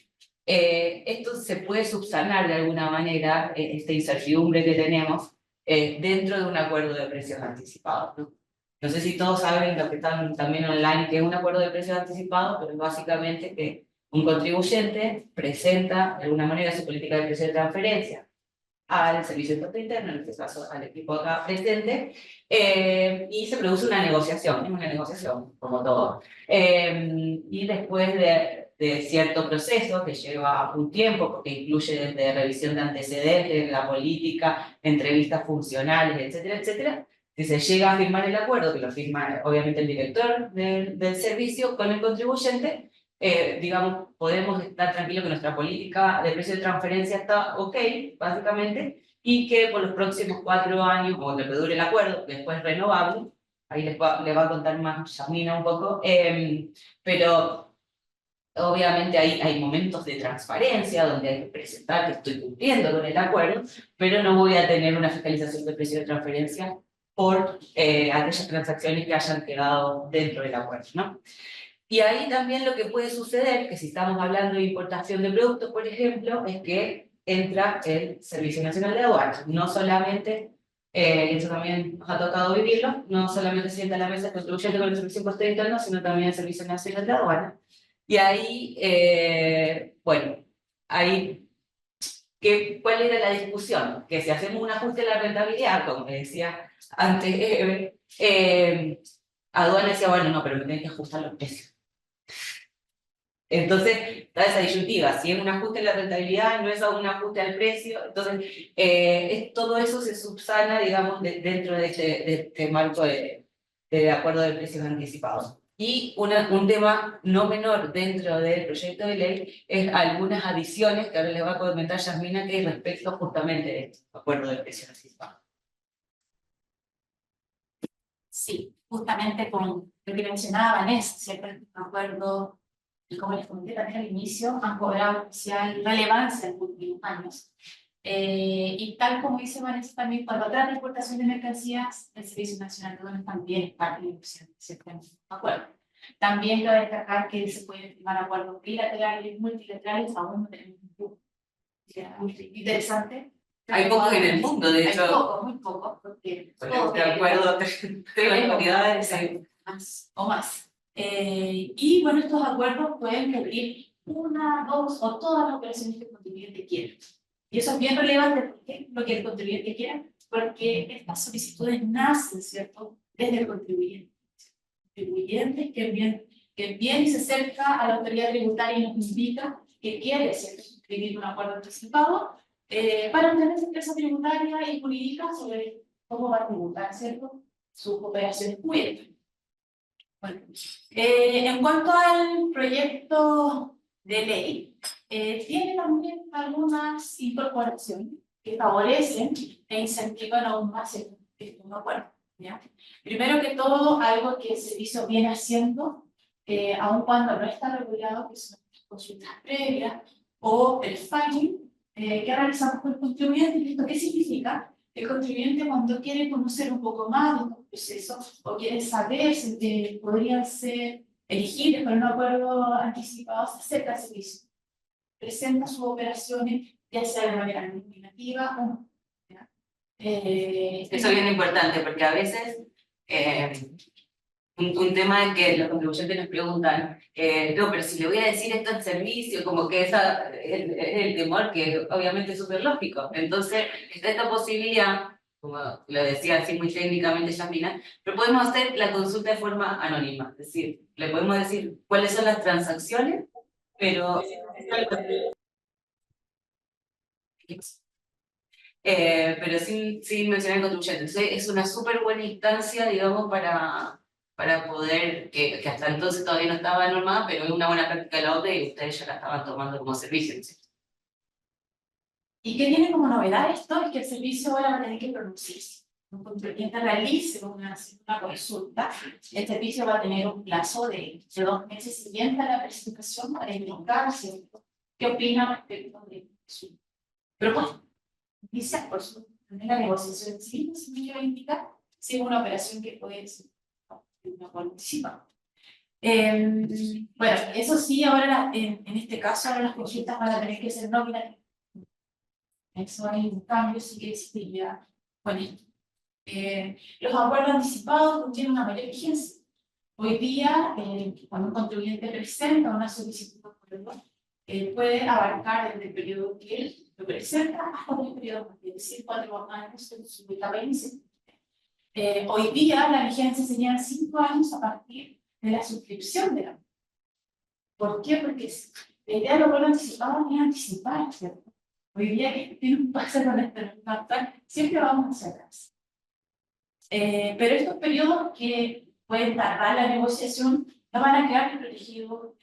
S4: Esto se puede subsanar de alguna manera, esta incertidumbre que tenemos, dentro de un acuerdo de precios anticipados, ¿no? No sé si todos saben, los que están también online, que es un acuerdo de precios anticipados, pero básicamente que un contribuyente presenta de alguna manera su política de precio de transferencia al servicio de impuesto interno, en este caso al equipo acá presente, y se produce una negociación, es una negociación como todo. Y después de cierto proceso que lleva un tiempo, porque incluye desde revisión de antecedentes, la política, entrevistas funcionales, etcétera, etcétera, si se llega a firmar el acuerdo, que lo firma obviamente el director del servicio con el contribuyente, digamos, podemos estar tranquilos que nuestra política de precio de transferencia está ok, básicamente, y que por los próximos 4 años, o lo que dure el acuerdo, después renovable, ahí les va a contar más Yasmina un poco, pero obviamente hay momentos de transparencia donde hay que presentar que estoy cumpliendo con el acuerdo, pero no voy a tener una fiscalización de precio de transferencia por aquellas transacciones que hayan quedado dentro del acuerdo, ¿no? Y ahí también lo que puede suceder, que si estamos hablando de importación de productos, por ejemplo, es que entra el Servicio Nacional de Aduanas. No solamente, eso también nos ha tocado vivirlo, no solamente se sienta a la mesa el contribuyente con el Servicio de Impuestos Internos, sino también el Servicio Nacional de Aduanas. Y ahí, bueno, ahí, ¿cuál era la discusión? Que si hacemos un ajuste de la rentabilidad, como decía antes, Aduana decía, bueno, no, pero me tienen que ajustar los precios. Entonces, está esa disyuntiva, si es un ajuste en la rentabilidad, no es un ajuste al precio, entonces todo eso se subsana, digamos, dentro de este marco de acuerdo de precios anticipados. Y un tema no menor dentro del proyecto de ley es algunas adiciones que ahora les va a comentar Yasmina, que respecto justamente de este acuerdo de precios anticipados.
S3: Sí, justamente con lo que mencionaba Vanessa, ¿cierto? El acuerdo, y como les comenté también al inicio, han cobrado especial relevancia en los últimos años. Y tal como dice Vanessa también, cuando trata de importación de mercancías, el Servicio Nacional de Aduanas también es parte de la negociación, ¿cierto? Acuerdo. También cabe destacar que se pueden firmar acuerdos bilaterales y multilaterales, aún no tenemos un grupo. Interesante.
S4: Hay pocos en el mundo, de hecho.
S3: Hay pocos, muy pocos, porque todos
S4: De acuerdo, tres unidades
S3: más o más. Y bueno, estos acuerdos pueden cubrir una, dos o todas las operaciones que el contribuyente quiera. Y eso es bien relevante, porque lo que el contribuyente quiera, porque estas solicitudes nacen, ¿cierto?, desde el contribuyente. Contribuyente que viene y se acerca a la autoridad tributaria y nos indica que quiere, ¿cierto?, suscribir un acuerdo anticipado, para obtener certeza tributaria y jurídica sobre cómo va a tributar, ¿cierto?, sus operaciones cubiertas. Bueno, en cuanto al proyecto de ley, tiene también algunas incorporaciones que favorecen e incentivan aún más este acuerdo, ¿ya? Primero que todo, algo que el servicio viene haciendo, aun cuando no está regulado, que son las consultas previas o el filing, que realizamos con el contribuyente. ¿Esto qué significa? El contribuyente, cuando quiere conocer un poco más de estos procesos o quiere saber si podrían ser elegibles para un acuerdo anticipado, se acerca al servicio, presenta sus operaciones, ya sea de manera nominativa o no.
S4: Eso es bien importante, porque a veces un tema que los contribuyentes nos preguntan, no, pero si le voy a decir esto al servicio, como que esa es el temor, que obviamente es súper lógico. Entonces, está esta posibilidad, como lo decía así muy técnicamente Yasmina, pero podemos hacer la consulta de forma anónima, es decir, le podemos decir cuáles son las transacciones, pero sin mencionar el contribuyente. Entonces, es una súper buena instancia, digamos, para poder, que hasta entonces todavía no estaba normada, pero es una buena práctica de la OPE y ustedes ya la estaban tomando como servicio, ¿sí?
S3: ¿Y qué tiene como novedad esto? Es que el servicio ahora va a tener que pronunciarse. Un contribuyente realice una consulta, el servicio va a tener un plazo de 2 meses siguiente a la presentación para indicar qué opina respecto de su propuesta. Dice, por su también la negociación civil, si me quiero indicar, si es una operación que puede ser una participa. Bueno, eso sí, ahora en este caso, ahora las consultas van a tener que ser nominativas. Eso hay un cambio, sí que existe ya con esto. Los acuerdos anticipados tienen una mayor vigencia. Hoy día, cuando un contribuyente presenta una solicitud de acuerdo, puede abarcar desde el periodo que él lo presenta hasta el periodo, es decir, 4 años en su etapa inicial. Hoy día la vigencia serían 5 años a partir de la suscripción de la. ¿Por qué? Porque la idea de los acuerdos anticipados es anticipar, ¿cierto? Hoy día que tiene un pase con esta actual, siempre vamos hacia atrás. Pero estos periodos que pueden tardar la negociación no van a quedar protegidos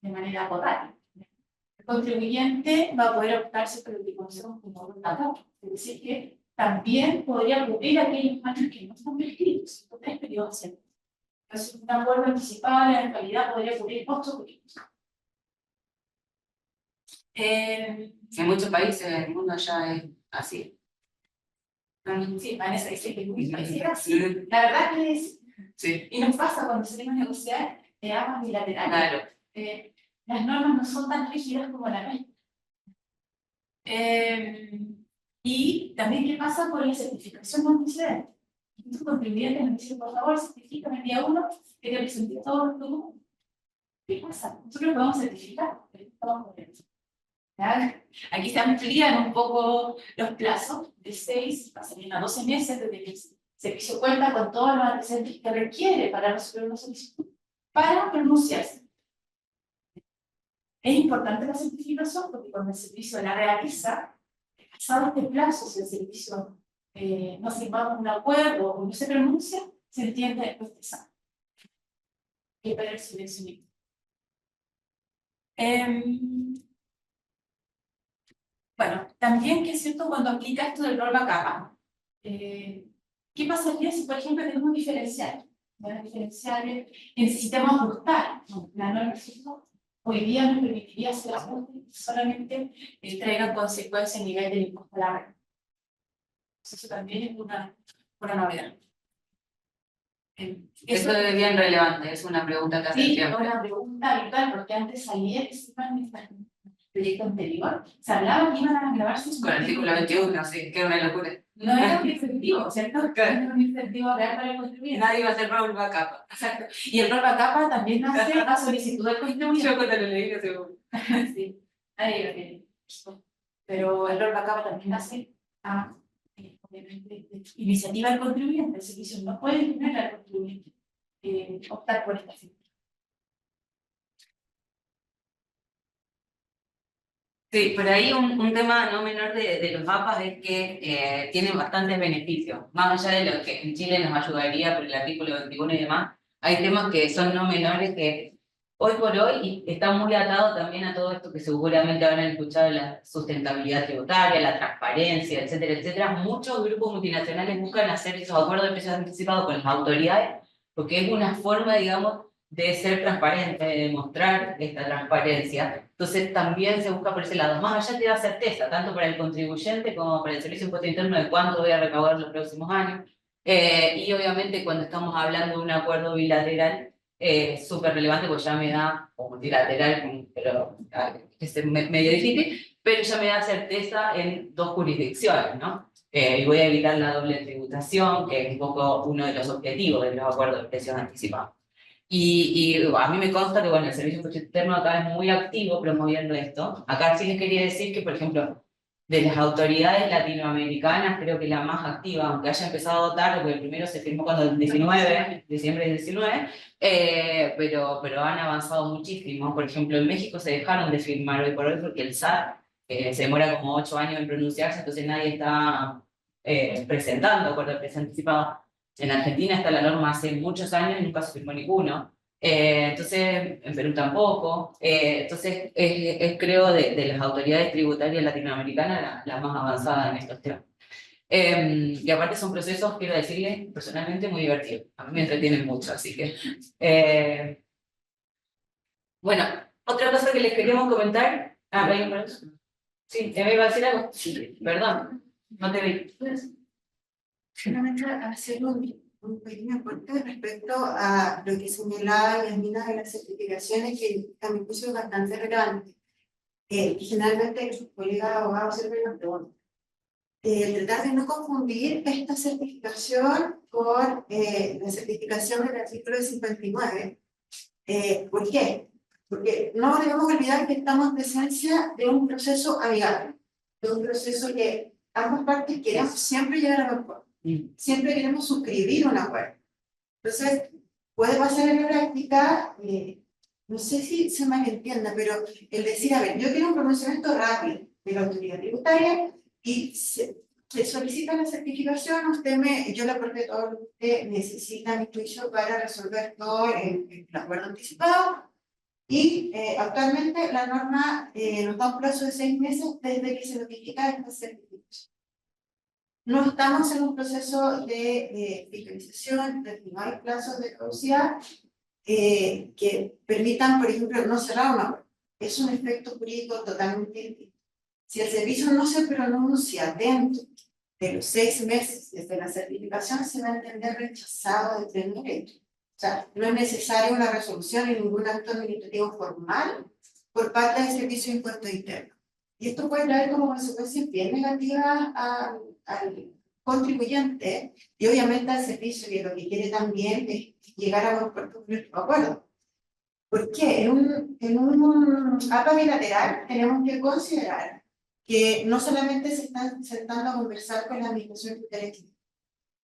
S3: de manera total. El contribuyente va a poder optarse por lo que conocemos como voluntad, es decir, que también podría cubrir aquellos años que no están prescritos, estos 3 periodos siempre. Entonces, un acuerdo anticipado en realidad podría cubrir 8 periodos.
S4: En muchos países del mundo ya es así.
S3: Sí, Vanessa dice que muy pareciera así. La verdad que es.
S4: Sí.
S3: Y nos pasa cuando salimos a negociar aguas bilaterales.
S4: Claro.
S3: Las normas no son tan rígidas como la nuestra. Y también, ¿qué pasa con la certificación de antecedentes? Estos contribuyentes nos dicen, por favor, certifican el día 1 que te presenté todos los documentos. ¿Qué pasa? Nosotros podemos certificar, pero estamos con eso. Aquí se amplían un poco los plazos de 6 pasarían a 12 meses desde que el servicio cuenta con todos los antecedentes que requiere para resolver una solicitud para pronunciarse. Es importante la certificación porque cuando el servicio la realiza, pasado este plazo, si el servicio no firmamos un acuerdo o no se pronuncia, se entiende después de esa. Que para el silencio. Bueno, también que es cierto cuando aplica esto del rol capa. ¿Qué pasaría si, por ejemplo, tenemos diferenciales? Diferenciales que necesitamos ajustar. Bueno, la norma hoy día nos permitiría hacer ajustes que solamente traigan consecuencias a nivel del impuesto a la renta. Eso también es una novedad.
S4: Eso es bien relevante, es una pregunta que hace
S3: sí,
S4: tiempo.
S3: Sí, una pregunta habitual, porque antes salía que se iban a proyecto anterior, se hablaba que iban a grabarse
S4: con el artículo 21, sí, que es una locura.
S3: No era un incentivo, ¿cierto? Claro. No era un incentivo real para el contribuyente.
S4: Nadie va a hacer rollback capa.
S3: Exacto. Y el rollback capa también nace a solicitud del contribuyente.
S4: Yo cuando lo leí, no sé.
S3: Sí, nadie lo tiene. Pero el rollback capa también nace a, obviamente, iniciativa del contribuyente. El servicio no puede tener al contribuyente optar por esta figura.
S4: Sí, por ahí un tema no menor de los mapas es que tienen bastantes beneficios. Más allá de lo que en Chile nos ayudaría por el artículo 21 y demás, hay temas que son no menores que hoy por hoy están muy atados también a todo esto que seguramente habrán escuchado, la sustentabilidad tributaria, la transparencia, etcétera, etcétera. Muchos grupos multinacionales buscan hacer esos acuerdos de precios anticipados con las autoridades porque es una forma, digamos, de ser transparente, de demostrar esta transparencia. Entonces también se busca por ese lado. Más allá te da certeza, tanto para el contribuyente como para el Servicio de Impuesto Interno, de cuánto voy a recaudar los próximos años. Y obviamente cuando estamos hablando de un acuerdo bilateral, súper relevante, porque ya me da, o multilateral, pero es medio difícil, pero ya me da certeza en dos jurisdicciones, ¿no? Y voy a evitar la doble tributación, que es un poco uno de los objetivos de los acuerdos de precios anticipados. Y a mí me consta que, bueno, el Servicio de Impuesto Interno acá es muy activo promoviendo esto. Acá sí les quería decir que, por ejemplo, de las autoridades latinoamericanas, creo que la más activa, aunque haya empezado tarde, porque el primero se firmó cuando el 19, diciembre del 19, pero han avanzado muchísimo. Por ejemplo, en México se dejaron de firmar hoy por hoy porque el SAT se demora como 8 años en pronunciarse, entonces nadie está presentando acuerdo de precio anticipado. En Argentina está la norma hace muchos años y nunca se firmó ninguno. Entonces, en Perú tampoco. Entonces, creo de las autoridades tributarias latinoamericanas la más avanzada en estos temas. Y aparte son procesos, quiero decirle, personalmente muy divertidos. A mí me entretienen mucho, así que... bueno, otra cosa que les queríamos comentar... Sí, ¿me iba a decir algo? Sí, perdón, no te vi.
S7: Solamente hacer un pequeño aporte respecto a lo que señalaba Yasmina de las certificaciones, que a mi juicio es bastante relevante. Generalmente sus colegas abogados siempre nos preguntan. Tratar de no confundir esta certificación con la certificación del artículo 59. ¿Por qué? Porque no debemos olvidar que estamos en presencia de un proceso amigable, de un proceso que ambas partes queremos siempre llegar a un acuerdo. Siempre queremos suscribir un acuerdo. Entonces, puede pasar en la práctica, no sé si se malentienda, pero el decir, a ver, yo quiero un pronunciamiento rápido de la autoridad tributaria y se solicita la certificación, yo le aporté todo lo que usted necesita, mi juicio, para resolver todo el acuerdo anticipado. Y actualmente la norma nos da un plazo de 6 meses desde que se notifica esta certificación. No estamos en un proceso de fiscalización, no hay plazos de caducidad que permitan, por ejemplo, no cerrar una web. Es un efecto jurídico totalmente distinto. Si el servicio no se pronuncia dentro de los 6 meses desde la certificación, se va a entender rechazado de pleno derecho. O sea, no es necesaria una resolución ni ningún acto administrativo formal por parte del Servicio de Impuestos Internos. Y esto puede traer como consecuencias bien negativas al contribuyente y obviamente al servicio, que lo que quiere también es llegar a un puerto de nuestro acuerdo. ¿Por qué? En un APA bilateral tenemos que considerar que no solamente se están sentando a conversar con la administración tributaria,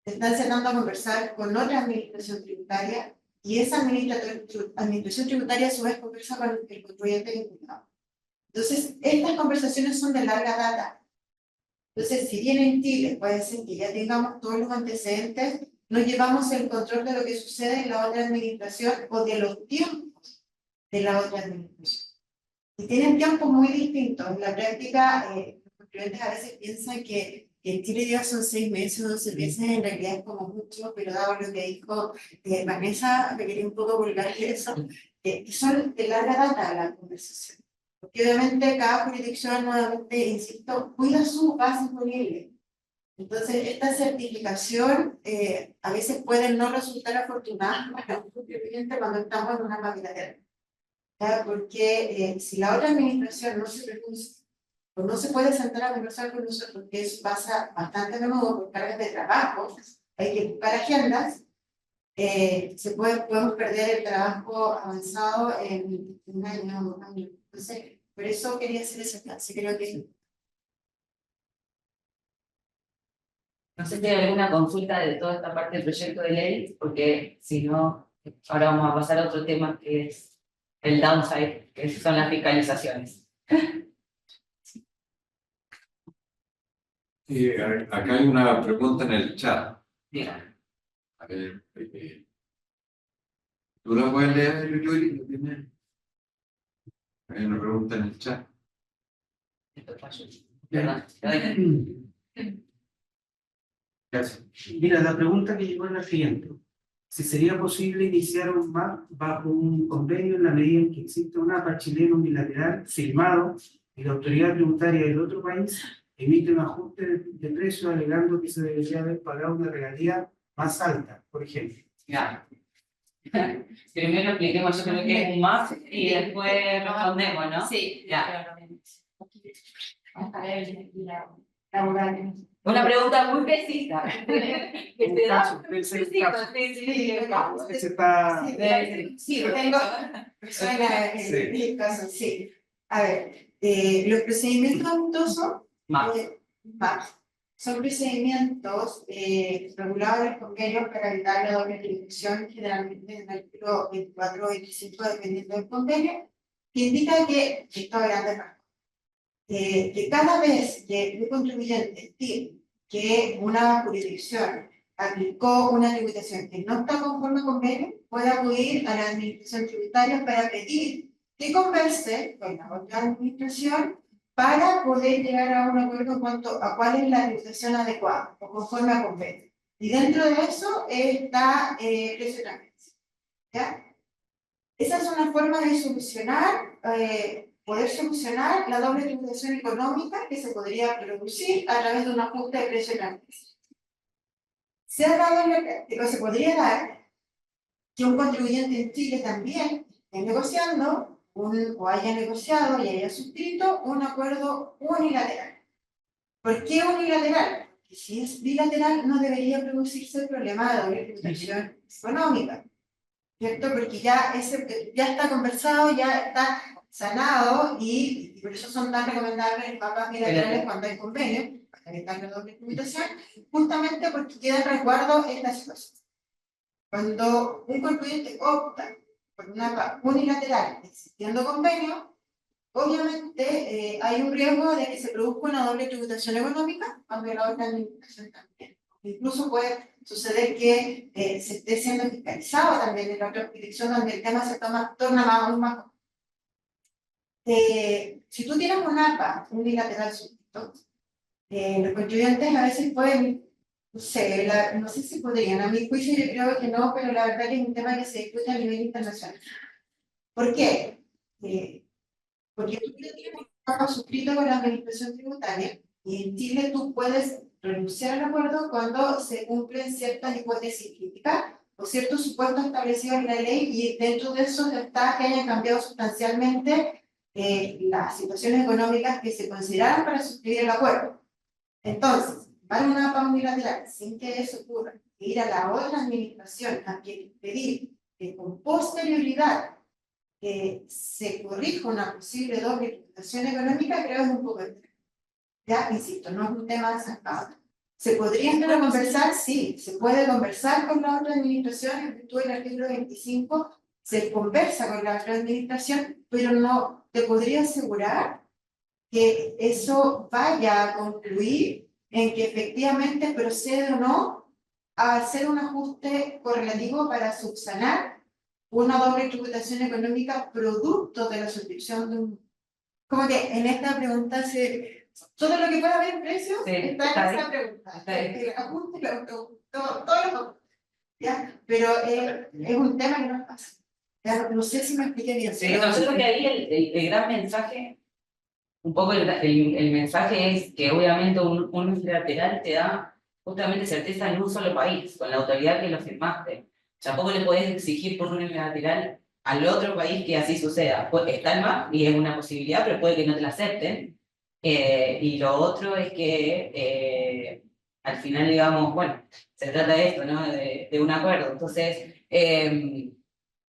S7: se están sentando a conversar con otra administración tributaria y esa administración tributaria a su vez conversa con el contribuyente vinculado. Entonces, estas conversaciones son de larga data. Entonces, si bien en Chile puede ser que ya tengamos todos los antecedentes, no llevamos el control de lo que sucede en la otra administración o de los tiempos de la otra administración. Y tienen tiempos muy distintos. En la práctica, los contribuyentes a veces piensan que en Chile ya son 6 meses o 12 meses, en realidad es como mucho, pero dado lo que dijo Vanessa, me quería un poco volver eso, que son de larga data la conversación. Porque obviamente cada jurisdicción, nuevamente, insisto, cuida su base imponible. Entonces, esta certificación a veces puede no resultar afortunada para un contribuyente cuando estamos en una bilateral. Porque si la otra administración no se pronuncia, o no se puede sentar a conversar con nosotros, porque eso pasa bastante a menudo por cargas de trabajo, hay que buscar agendas, podemos perder el trabajo avanzado en un año o 2 años. Entonces, por eso quería hacer ese clase, creo que...
S4: No sé si hay alguna consulta de toda esta parte del proyecto de ley, porque si no, ahora vamos a pasar a otro tema que es el downside, que son las fiscalizaciones.
S9: Acá hay una pregunta en el chat.
S4: Mira,
S9: A ver, ¿tú la puedes leer, Yuri? ¿Lo tienes? Hay una pregunta en el chat.
S4: esto falló.
S2: Ya.
S4: Perdón.
S2: Gracias. Mira, la pregunta que llegó es la siguiente. Si sería posible iniciar un MAP bajo un convenio en la medida en que existe un APA chileno bilateral firmado y la autoridad tributaria del otro país emite un ajuste de precio alegando que se debería haber pagado una regalía más alta, por ejemplo.
S4: Ya. Primero expliquemos, yo creo que es un más y después respondemos, ¿no?
S3: Sí,
S4: Ya.
S3: Laboral.
S4: Una pregunta muy precisa. Que
S2: En
S4: se
S2: el
S4: da.
S2: caso, ese es el caso.
S4: Sí, sí, sí, el caso.
S2: Ese está...
S7: Sí, tengo persona en el caso, sí. A ver, los procedimientos amistosos
S4: Más.
S7: son procedimientos regulados en el convenio para evitar la doble tributación, generalmente en el artículo 24 o 25, dependiendo del convenio, que indica que, esto es grande rasgos, que cada vez que un contribuyente estime que una jurisdicción aplicó una tributación que no está conforme al convenio, puede acudir a la administración tributaria para pedir que converse con la otra administración para poder llegar a un acuerdo en cuanto a cuál es la tributación adecuada o conforme al convenio. Y dentro de eso está precio de transferencia. ¿Ya? Esa es una forma de solucionar, poder solucionar la doble tributación económica que se podría producir a través de un ajuste de precio de transferencia. Se ha dado en la práctica, se podría dar que un contribuyente en Chile también esté negociando o haya negociado y haya suscrito un acuerdo unilateral. ¿Por qué unilateral? Porque si es bilateral no debería producirse el problema de doble tributación económica, ¿cierto? Porque ya está conversado, ya está sanado y por eso son tan recomendables los mapas bilaterales cuando hay convenio, para evitar la doble tributación, justamente porque queda en resguardo esta situación. Cuando un contribuyente opta por una mapa unilateral existiendo convenio, obviamente hay un riesgo de que se produzca una doble tributación económica cuando la otra administración también. Incluso puede suceder que se esté siendo fiscalizado también en la otra jurisdicción donde el tema se torna aún más. Si tú tienes un APA unilateral suscrito, los contribuyentes a veces pueden, no sé si podrían, a mi juicio yo creo que no, pero la verdad que es un tema que se discute a nivel internacional. ¿Por qué? Porque tú tienes un APA suscrito con la administración tributaria y en Chile tú puedes renunciar al acuerdo cuando se cumplen ciertas hipótesis críticas o ciertos supuestos establecidos en la ley y dentro de eso está que hayan cambiado sustancialmente las situaciones económicas que se consideraron para suscribir el acuerdo. Entonces, para una APA unilateral, sin que eso ocurra, ir a la otra administración a pedir que con posterioridad se corrija una posible doble tributación económica, creo que es un poco extraño. Ya, insisto, no es un tema zancado. ¿Se podría entrar a conversar? Sí, se puede conversar con la otra administración, en virtud del artículo 25, se conversa con la otra administración, pero no te podría asegurar que eso vaya a concluir en que efectivamente procede o no a hacer un ajuste correlativo para subsanar una doble tributación económica producto de la suscripción de un... Como que en esta pregunta todo lo que pueda haber en precios está en esa pregunta. El ajuste, todo lo ¿ya? Pero es un tema que no pasa. Ya, no sé si me expliqué bien.
S4: Sí, yo creo que ahí el gran mensaje, un poco el mensaje es que obviamente un unilateral te da justamente certeza en un solo país, con la autoridad que lo firmaste. Tampoco le puedes exigir por un unilateral al otro país que así suceda. Está el MAP y es una posibilidad, pero puede que no te la acepten. Y lo otro es que al final, digamos, bueno, se trata de esto, ¿no? De un acuerdo. Entonces,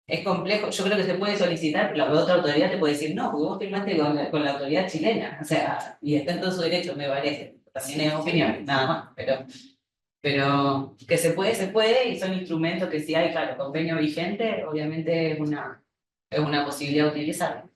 S4: es complejo. Yo creo que se puede solicitar, pero la otra autoridad te puede decir no, porque vos firmaste con la autoridad chilena. O sea, y está en todo su derecho, me parece. También es opinión, nada más. Pero que se puede, y son instrumentos que si hay, claro, convenio vigente, obviamente es una posibilidad de utilizar.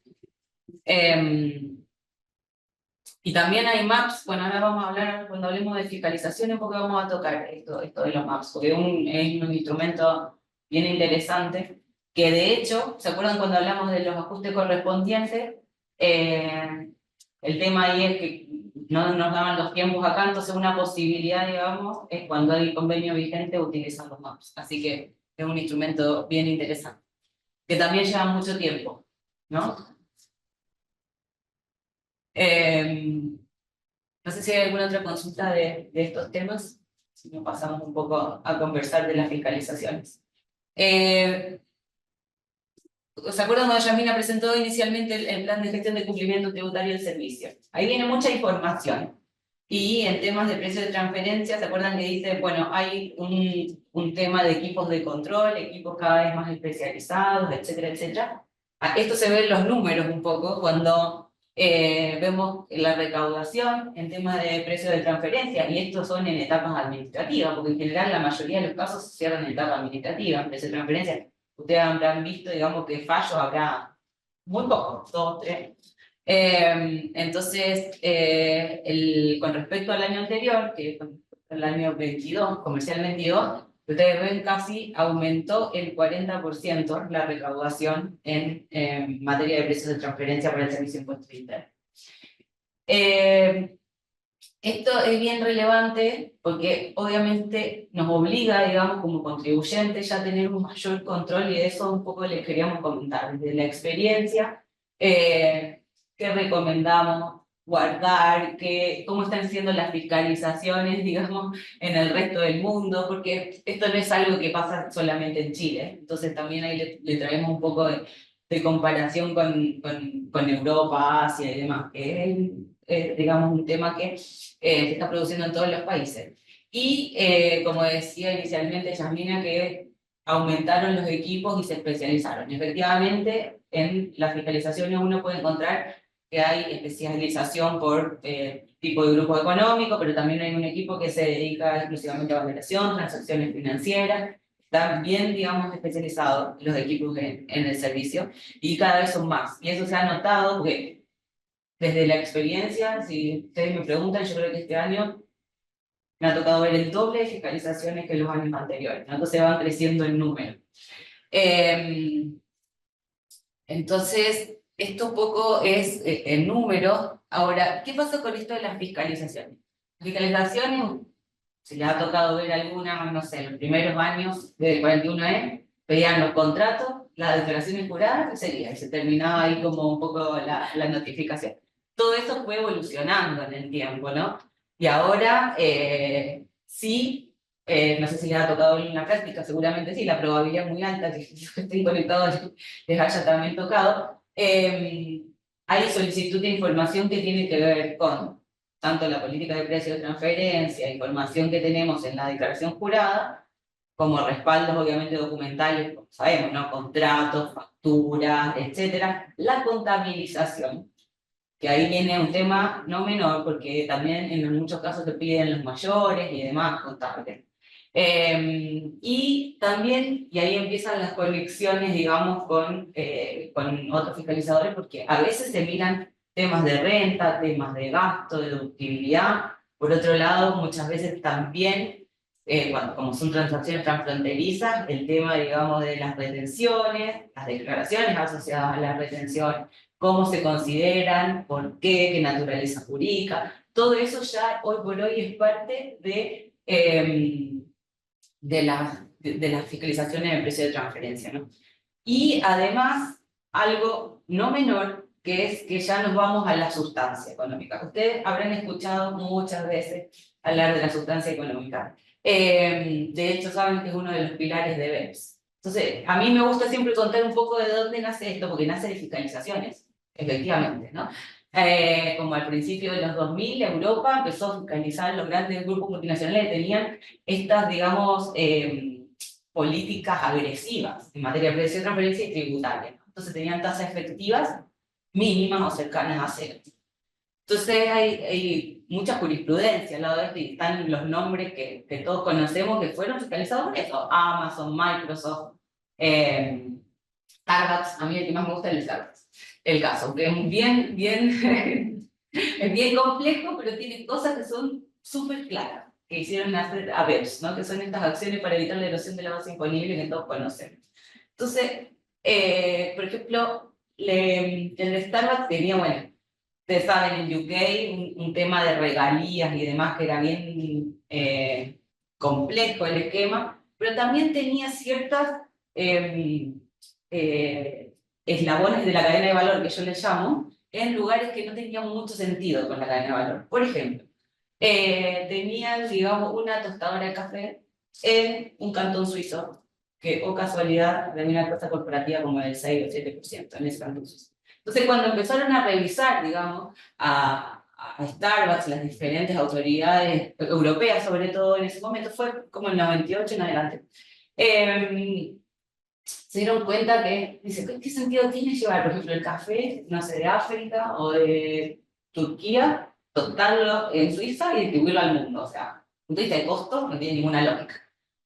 S4: Y también hay maps, bueno, ahora vamos a hablar, cuando hablemos de fiscalización, un poco vamos a tocar esto de los maps, porque es un instrumento bien interesante, que de hecho, ¿se acuerdan cuando hablamos de los ajustes correspondientes? El tema ahí es que no nos daban los tiempos acá, entonces una posibilidad, digamos, es cuando hay convenio vigente utilizar los maps. Así que es un instrumento bien interesante, que también lleva mucho tiempo, ¿no? No sé si hay alguna otra consulta de estos temas, si nos pasamos un poco a conversar de las fiscalizaciones. ¿Se acuerdan cuando Yasmina presentó inicialmente el plan de gestión de cumplimiento tributario del servicio? Ahí viene mucha información. Y en temas de precio de transferencia, ¿se acuerdan que dice, bueno, hay un tema de equipos de control, equipos cada vez más especializados, etcétera, etcétera? Esto se ve en los números un poco cuando vemos la recaudación en temas de precio de transferencia, y estos son en etapas administrativas, porque en general la mayoría de los casos se cierran en etapa administrativa, en precio de transferencia. Ustedes habrán visto, digamos, que fallos habrá muy pocos, 2, 3. Entonces, con respecto al año anterior, que fue el año 22, comercial 22, ustedes ven casi aumentó el 40% la recaudación en materia de precios de transferencia para el servicio de impuestos internos. Esto es bien relevante porque obviamente nos obliga, digamos, como contribuyentes ya a tener un mayor control, y de eso un poco les queríamos comentar. Desde la experiencia, ¿qué recomendamos guardar? ¿Cómo están siendo las fiscalizaciones, digamos, en el resto del mundo? Porque esto no es algo que pasa solamente en Chile, entonces también ahí le traemos un poco de comparación con Europa, Asia y demás, que es, digamos, un tema que se está produciendo en todos los países. Y como decía inicialmente Yasmina, que aumentaron los equipos y se especializaron. Efectivamente, en las fiscalizaciones uno puede encontrar que hay especialización por tipo de grupo económico, pero también hay un equipo que se dedica exclusivamente a valoración, transacciones financieras. Están bien, digamos, especializados los equipos en el servicio, y cada vez son más. Y eso se ha notado porque desde la experiencia, si ustedes me preguntan, yo creo que este año me ha tocado ver el doble de fiscalizaciones que los años anteriores, ¿no? Entonces van creciendo en número. Entonces, esto un poco es el número. Ahora, ¿qué pasa con esto de las fiscalizaciones? Las fiscalizaciones, si les ha tocado ver alguna, no sé, en los primeros años del 41E, pedían los contratos, las declaraciones juradas, y seguía, y se terminaba ahí como un poco la notificación. Todo eso fue evolucionando en el tiempo, ¿no? Y ahora sí, no sé si les ha tocado en la práctica, seguramente sí, la probabilidad es muy alta que los que estén conectados les haya también tocado. Hay solicitud de información que tiene que ver con tanto la política de precio de transferencia, información que tenemos en la declaración jurada, como respaldos obviamente documentales, como sabemos, ¿no? Contratos, facturas, etcétera. La contabilización, que ahí viene un tema no menor, porque también en muchos casos te piden los mayores y demás contables. Y también, y ahí empiezan las conexiones, digamos, con otros fiscalizadores, porque a veces se miran temas de renta, temas de gasto, de deductibilidad. Por otro lado, muchas veces también, como son transacciones transfronterizas, el tema, digamos, de las retenciones, las declaraciones asociadas a las retenciones, cómo se consideran, por qué, qué naturaleza jurídica, todo eso ya hoy por hoy es parte de las fiscalizaciones de precio de transferencia, ¿no? Y además, algo no menor, que es que ya nos vamos a la sustancia económica. Ustedes habrán escuchado muchas veces hablar de la sustancia económica. De hecho, saben que es uno de los pilares de BEPS. Entonces, a mí me gusta siempre contar un poco de dónde nace esto, porque nace de fiscalizaciones, efectivamente, ¿no? Como al principio de los 2000, Europa empezó a fiscalizar los grandes grupos multinacionales que tenían estas, digamos, políticas agresivas en materia de precio de transferencia y tributaria. Entonces tenían tasas efectivas mínimas o cercanas a cero. Entonces hay mucha jurisprudencia al lado de esto, y están los nombres que todos conocemos que fueron fiscalizados por eso: Amazon, Microsoft, Starbucks. A mí el que más me gusta es el Starbucks. El caso, que es bien Es bien complejo, pero tiene cosas que son súper claras, que hicieron hacer ABEPS, ¿no? Que son estas acciones para evitar la erosión de la base imponible que todos conocen. Entonces, por ejemplo, el de Starbucks tenía, bueno, ustedes saben, en UK, un tema de regalías y demás que era bien complejo el esquema, pero también tenía ciertas eslabones de la cadena de valor, que yo les llamo, en lugares que no tenían mucho sentido con la cadena de valor. Por ejemplo, tenían, digamos, una tostadora de café en un cantón suizo, que, o casualidad, tenía una tasa corporativa como del 6 o 7% en ese cantón suizo. Entonces, cuando empezaron a revisar, digamos, a Starbucks, las diferentes autoridades europeas, sobre todo en ese momento, fue como el 98 en adelante, se dieron cuenta que, dice, ¿qué sentido tiene llevar, por ejemplo, el café, no sé, de África o de Turquía, tostarlo en Suiza y distribuirlo al mundo? O sea, un punto de vista de costo no tiene ninguna lógica.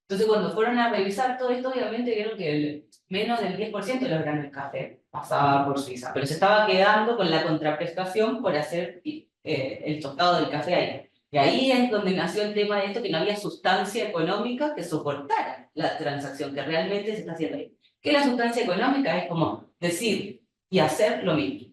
S4: Entonces, cuando fueron a revisar todo esto, obviamente vieron que menos del 10% de los granos del café pasaba por Suiza, pero se estaba quedando con la contraprestación por hacer el tostado del café ahí. Y ahí es donde nació el tema de esto, que no había sustancia económica que soportara la transacción, que realmente se está haciendo ahí. ¿Qué es la sustancia económica? Es como decir y hacer lo mismo.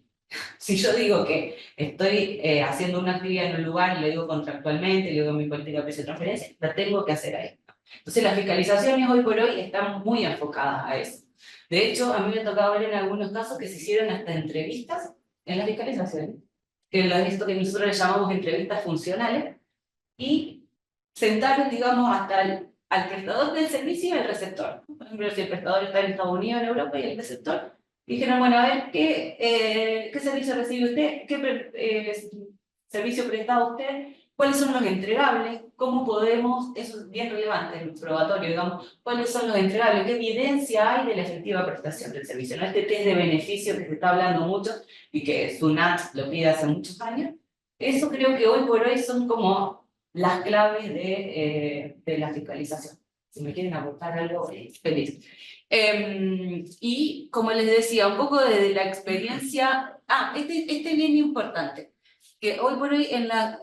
S4: Si yo digo que estoy haciendo una actividad en un lugar y lo digo contractualmente, le digo mi política de precio de transferencia, la tengo que hacer ahí. Entonces las fiscalizaciones hoy por hoy están muy enfocadas a eso. De hecho, a mí me ha tocado ver en algunos casos que se hicieron hasta entrevistas en las fiscalizaciones, que lo he visto que nosotros le llamamos entrevistas funcionales, y sentaron, digamos, hasta al prestador del servicio y al receptor. Por ejemplo, si el prestador está en Estados Unidos, en Europa, y el receptor, dijeron, bueno, a ver, ¿qué servicio recibe usted? ¿Qué servicio presta usted? ¿Cuáles son los entregables? ¿Cómo podemos, eso es bien relevante, el probatorio, digamos, cuáles son los entregables? ¿Qué evidencia hay de la efectiva prestación del servicio? ¿No? Este test de beneficio que se está hablando mucho y que SUNAT lo pide hace muchos años, eso creo que hoy por hoy son como las claves de la fiscalización. Si me quieren aportar algo, feliz. Y como les decía, un poco desde la experiencia, este es bien importante, que hoy por hoy en las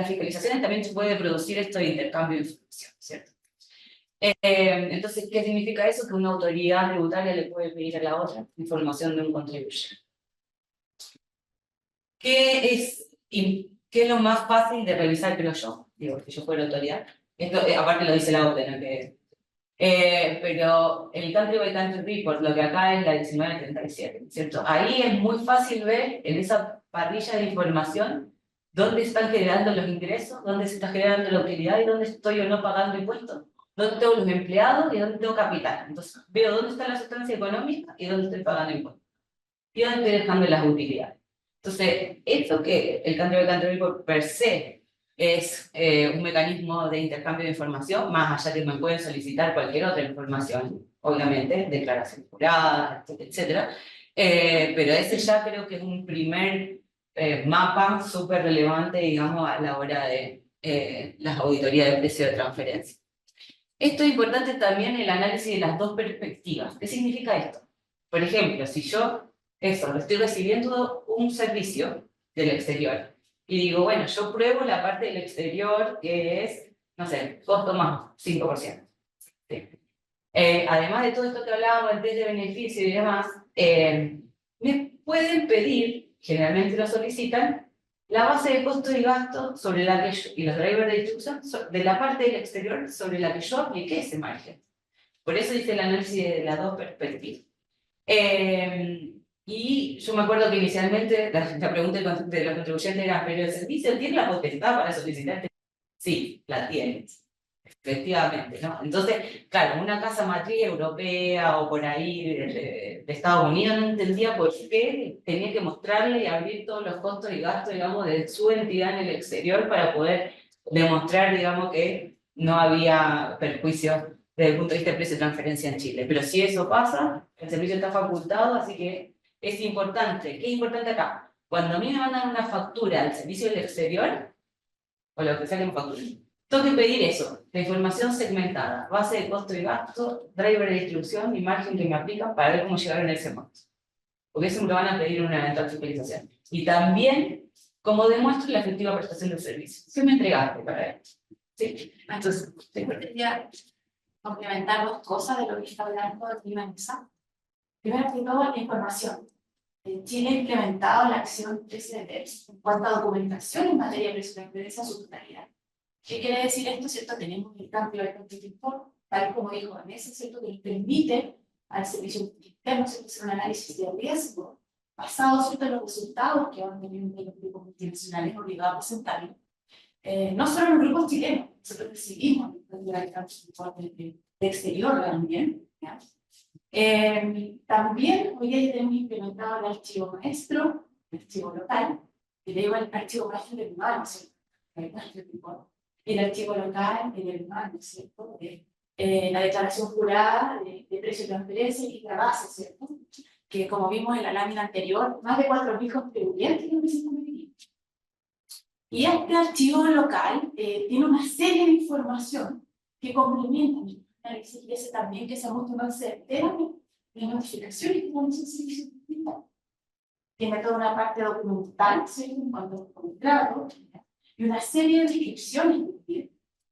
S4: fiscalizaciones también se puede producir esto de intercambio de información, ¿cierto? Entonces, ¿qué significa eso? Que una autoridad tributaria le puede pedir a la otra información de un contribuyente. ¿Qué es lo más fácil de revisar, creo yo? Digo, que yo fuera autoridad. Esto, aparte lo dice la OPE, ¿no? Pero el Country by Country Report, lo que acá es la 1937, ¿cierto? Ahí es muy fácil ver en esa parrilla de información dónde están generando los ingresos, dónde se está generando la utilidad y dónde estoy o no pagando impuestos, dónde tengo los empleados y dónde tengo capital. Entonces veo dónde está la sustancia económica y dónde estoy pagando impuestos. Y dónde estoy dejando las utilidades. Entonces, esto que el Country by Country Report per se es un mecanismo de intercambio de información, más allá que me pueden solicitar cualquier otra información, obviamente, declaración jurada, etcétera, pero ese ya creo que es un primer mapa súper relevante, digamos, a la hora de las auditorías de precio de transferencia. Esto es importante también el análisis de las dos perspectivas. ¿Qué significa esto? Por ejemplo, si yo estoy recibiendo un servicio del exterior y digo, bueno, yo pruebo la parte del exterior que es, no sé, costo más 5%. ¿Sí? Además de todo esto que hablábamos, el test de beneficio y demás, me pueden pedir, generalmente lo solicitan, la base de costos y gastos sobre la que y los drivers de distribución de la parte del exterior sobre la que yo apliqué ese margen. Por eso dice el análisis de las dos perspectivas. Y yo me acuerdo que inicialmente la pregunta de los contribuyentes era, ¿pero el servicio tiene la potestad para solicitar? Sí, la tiene, efectivamente, ¿no? Entonces, claro, una casa matriz europea o por ahí de Estados Unidos no entendía por qué tenía que mostrarle y abrir todos los costos y gastos, digamos, de su entidad en el exterior para poder demostrar, digamos, que no había perjuicio desde el punto de vista de precio de transferencia en Chile. Pero si eso pasa, el servicio está facultado, así que es importante. ¿Qué es importante acá? Cuando a mí me mandan una factura al servicio del exterior, o lo que sea que me facturen, tengo que pedir eso, la información segmentada, base de costo y gasto, driver de distribución y margen que me aplican para ver cómo llegaron a ese monto. porque eso me lo van a pedir en una eventual fiscalización. Y también, cómo demuestro la efectiva prestación del servicio. ¿Qué me entregaste para él? ¿Sí? Entonces,
S3: Quería complementar dos cosas de lo que está hablando de Mesa. Primero que todo, la información. Chile ha implementado la acción 13 de TEPS en cuanto a documentación en materia de presión en su totalidad. ¿Qué quiere decir esto? ¿Cierto? Tenemos el cambio de constitución, tal como dijo Vanessa, ¿cierto? Que nos permite al servicio interno hacer un análisis de riesgo basado, ¿cierto?, en los resultados que van teniendo los grupos multinacionales obligados a presentarlo. No solo en los grupos chilenos, nosotros recibimos de exterior también. ¿Ya? También hoy día ya tenemos implementado el archivo maestro, el archivo local, que le llama el archivo maestro del humano, ¿cierto? El archivo local en el humano, ¿cierto? La declaración jurada de precio de transferencia y la base, ¿cierto? Que como vimos en la lámina anterior, más de 4.000 contribuyentes lo presentan aquí. Y este archivo local tiene una serie de información que complementa el análisis y hace también que sea mucho más certera las notificaciones que vamos a hacer. Tiene toda una parte documental, ¿sí?, en cuanto a contrato, y una serie de descripciones.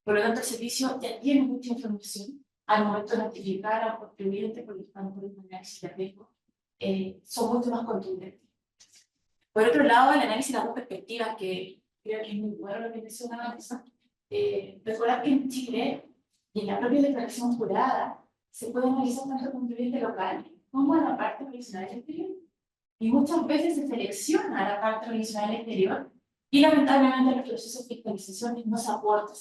S3: Por lo tanto, el servicio ya tiene mucha información al momento de notificar a los contribuyentes porque están por un análisis de riesgo. Son mucho más contundentes. Por otro lado, el análisis de las dos perspectivas, que creo que es muy bueno lo que mencionaba Vanessa. Recordar que en Chile y en la propia declaración jurada se puede analizar tanto el contribuyente local como a la parte provisional exterior. Y muchas veces se selecciona a la parte provisional exterior y lamentablemente en los procesos de fiscalización no se aporta.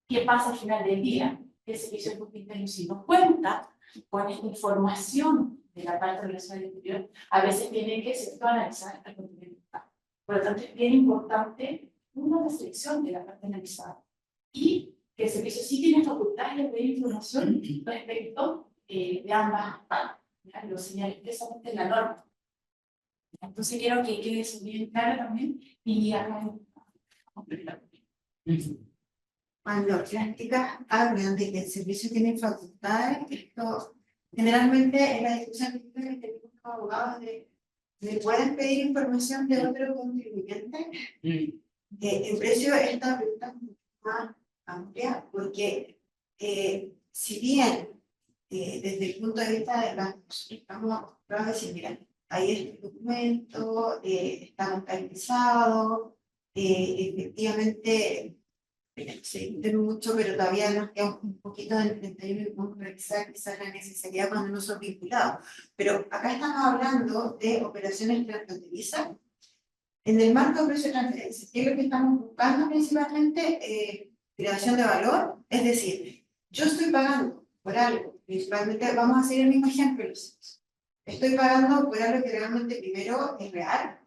S3: ¿Qué pasa al final del día? El servicio público interno, si no cuenta con esta información de la parte provisional exterior, a veces tiene que ser analizar el contribuyente local. Por lo tanto, es bien importante una selección de la parte analizada y que el servicio sí tiene facultades de pedir información respecto de ambas partes. Lo señala expresamente en la norma. Entonces quiero que quede eso bien claro también y acá
S7: Cuando las chicas hablan de que el servicio tiene facultades, esto generalmente es la discusión que tenemos los abogados de ¿pueden pedir información de otro contribuyente? En precio esta pregunta es más amplia porque si bien desde el punto de vista de las estamos acostumbrados a decir, mira, ahí este documento, está notarizado, efectivamente se entiende mucho, pero todavía nos queda un poquito del 31 y podemos revisar quizás la necesidad cuando no son vinculados. Pero acá estamos hablando de operaciones transfronterizas. En el marco de precio de transferencia, ¿qué es lo que estamos buscando principalmente? Creación de valor, es decir, yo estoy pagando por algo, principalmente, vamos a hacer el mismo ejemplo, estoy pagando por algo que realmente primero es real,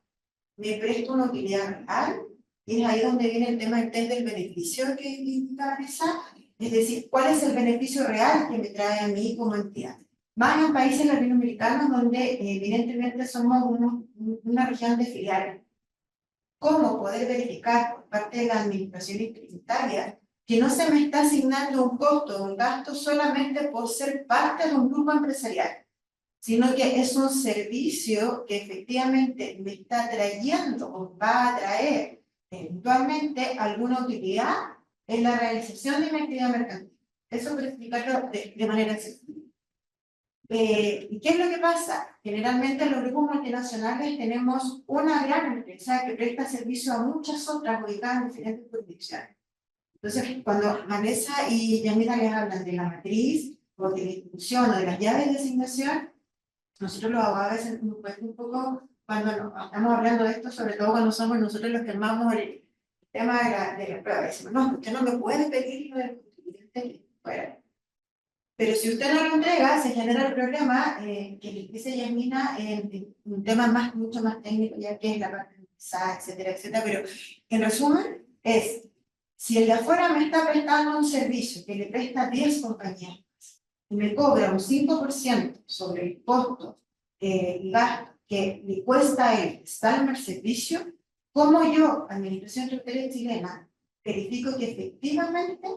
S7: me presto una utilidad real, y es ahí donde viene el tema del test del beneficio que indica Vanessa, es decir, ¿cuál es el beneficio real que me trae a mí como entidad? Más en países latinoamericanos donde evidentemente somos una región de filiales. ¿Cómo poder verificar por parte de las administraciones tributarias que no se me está asignando un costo o un gasto solamente por ser parte de un grupo empresarial, sino que es un servicio que efectivamente me está trayendo o va a traer eventualmente alguna utilidad en la realización de mi actividad mercantil? Eso para explicarlo de manera sencilla. ¿Y qué es lo que pasa? Generalmente en los grupos multinacionales tenemos una gran empresa que presta servicio a muchas otras ubicadas en diferentes jurisdicciones. Entonces, cuando Vanessa y Yamila les hablan de la matriz, o de la institución, o de las llaves de asignación, nosotros los abogados a veces nos cuesta un poco cuando estamos hablando de esto, sobre todo cuando somos nosotros los que armamos el tema de la prueba. Decimos, no, usted no me puede pedir lo del contribuyente fuera. Pero si usted no lo entrega, se genera el problema que les dice Yamina en un tema mucho más técnico, ya que es la parte de PSA, etcétera, etcétera. Pero en resumen, es si el de afuera me está prestando un servicio que le presta 10 compañías y me cobra un 5% sobre el costo y gasto que le cuesta a él estar el servicio, ¿cómo yo, Administración Tributaria Chilena, verifico que efectivamente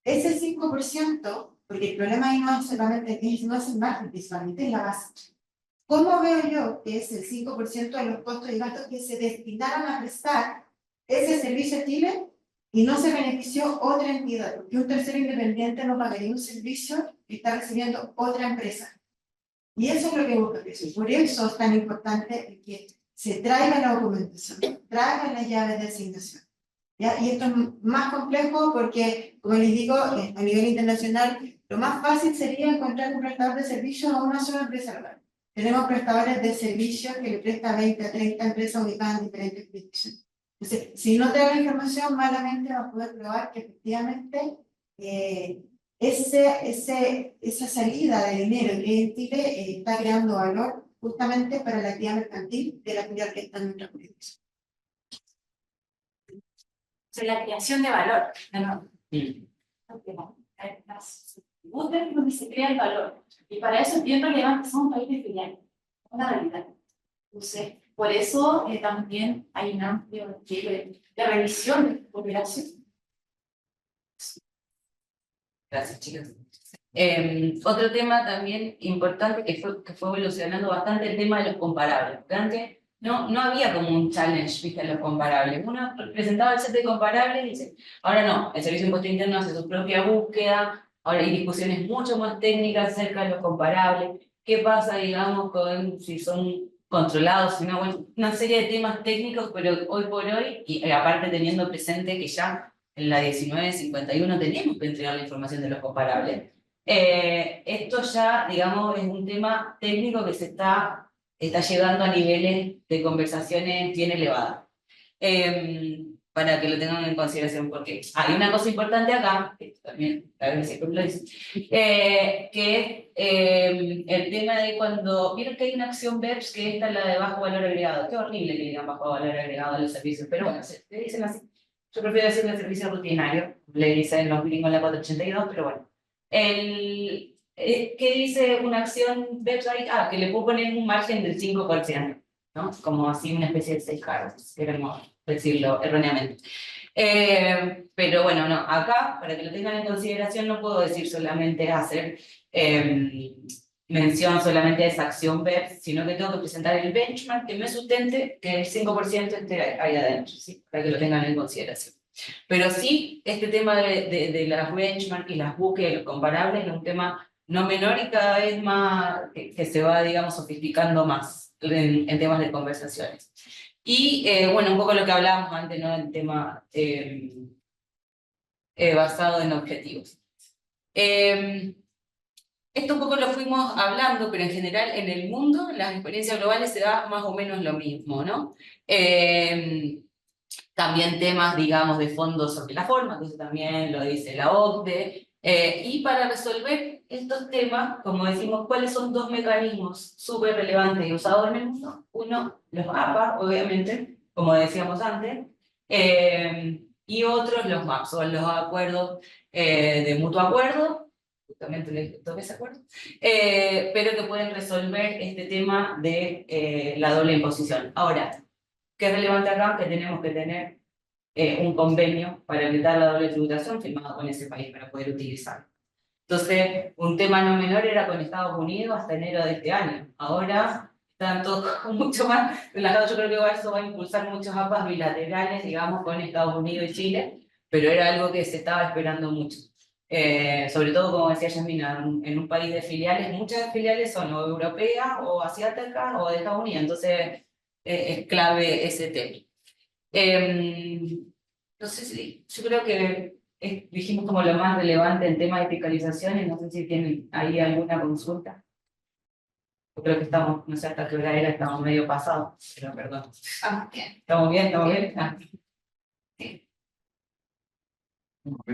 S7: ese 5%, porque el problema ahí no es solamente no es el margen, principalmente es la base. ¿Cómo veo yo que es el 5% de los costos y gastos que se destinaron a prestar ese servicio a Chile y no se benefició otra entidad? Porque un tercero independiente no pagaría un servicio que está recibiendo otra empresa. Y eso es lo que busca Jesús. Por eso es tan importante que se traiga la documentación, traiga las llaves de asignación. ¿Ya? Y esto es más complejo porque, como les digo, a nivel internacional, lo más fácil sería encontrar un prestador de servicios a una sola empresa local. Tenemos prestadores de servicios que le presta 20 a 30 empresas ubicadas en diferentes jurisdicciones. Entonces, si no te da la información, malamente vas a poder probar que efectivamente esa salida de dinero que en Chile está creando valor justamente para la actividad mercantil de la filial que está en nuestra jurisdicción.
S3: La creación de valor, ¿no?
S4: Sí.
S3: Las tributas donde se crea el valor. Y para eso es bien relevante que somos un país de filiales, una realidad. Entonces, por eso también hay un amplio de revisión de operación.
S4: Gracias, chicas. Otro tema también importante que fue evolucionando bastante, el tema de los comparables. Porque antes no había como un challenge, viste, en los comparables. Uno presentaba el set de comparables y dice, ahora no, el Servicio de Impuesto Interno hace su propia búsqueda, ahora hay discusiones mucho más técnicas acerca de los comparables. ¿Qué pasa, digamos, con si son controlados? Una serie de temas técnicos, pero hoy por hoy, y aparte teniendo presente que ya en la 1951 tenemos que entregar la información de los comparables. Esto ya, digamos, es un tema técnico que se está llegando a niveles de conversaciones bien elevadas. Para que lo tengan en consideración, porque hay una cosa importante acá, que también a veces siempre lo dice, que es el tema de cuando vieron que hay una acción BEPS, que esta es la de bajo valor agregado. Qué horrible que digan bajo valor agregado a los servicios, pero bueno, se dicen así. Yo prefiero decirle servicio rutinario, le dicen los gringos en la 482, pero bueno. ¿Qué dice una acción BEPS ahí? Que le puedo poner un margen del 5%, ¿no? Como así una especie de safe harbor, si queremos decirlo erróneamente. Pero bueno, no, acá, para que lo tengan en consideración, no puedo decir solamente hacer mención solamente a esa acción BEPS, sino que tengo que presentar el benchmark que me sustente que el 5% esté ahí adentro, ¿sí? Para que lo tengan en consideración. Pero sí, este tema de las benchmark y las búsquedas y los comparables es un tema no menor y cada vez más que se va, digamos, sofisticando más en temas de conversaciones. Y bueno, un poco lo que hablábamos antes, ¿no? El tema basado en objetivos. Esto un poco lo fuimos hablando, pero en general en el mundo, las experiencias globales se da más o menos lo mismo, ¿no? También temas, digamos, de fondos sobre la forma, que eso también lo dice la OCDE. Y para resolver estos temas, como decimos, ¿cuáles son dos mecanismos súper relevantes y usados en el mundo? Uno, los APA, obviamente, como decíamos antes, y otros, los MAPS, o los acuerdos de mutuo acuerdo, justamente les toqué ese acuerdo, pero que pueden resolver este tema de la doble imposición. Ahora, ¿qué es relevante acá? Que tenemos que tener un convenio para evitar la doble tributación firmado con ese país para poder utilizarlo. Entonces, un tema no menor era con Estados Unidos hasta enero de este año. Ahora están todos mucho más relajados. Yo creo que eso va a impulsar muchos APAs bilaterales, digamos, con Estados Unidos y Chile, pero era algo que se estaba esperando mucho. Sobre todo, como decía Yasmina, en un país de filiales, muchas filiales son o europeas o asiáticas o de Estados Unidos, entonces es clave ese tema. No sé si, yo creo que dijimos como lo más relevante en tema de fiscalizaciones, no sé si tienen ahí alguna consulta. Yo creo que estamos, no sé hasta qué hora era, estamos medio pasados, pero perdón.
S1: Bien.
S4: ¿Estamos bien? ¿Estamos bien?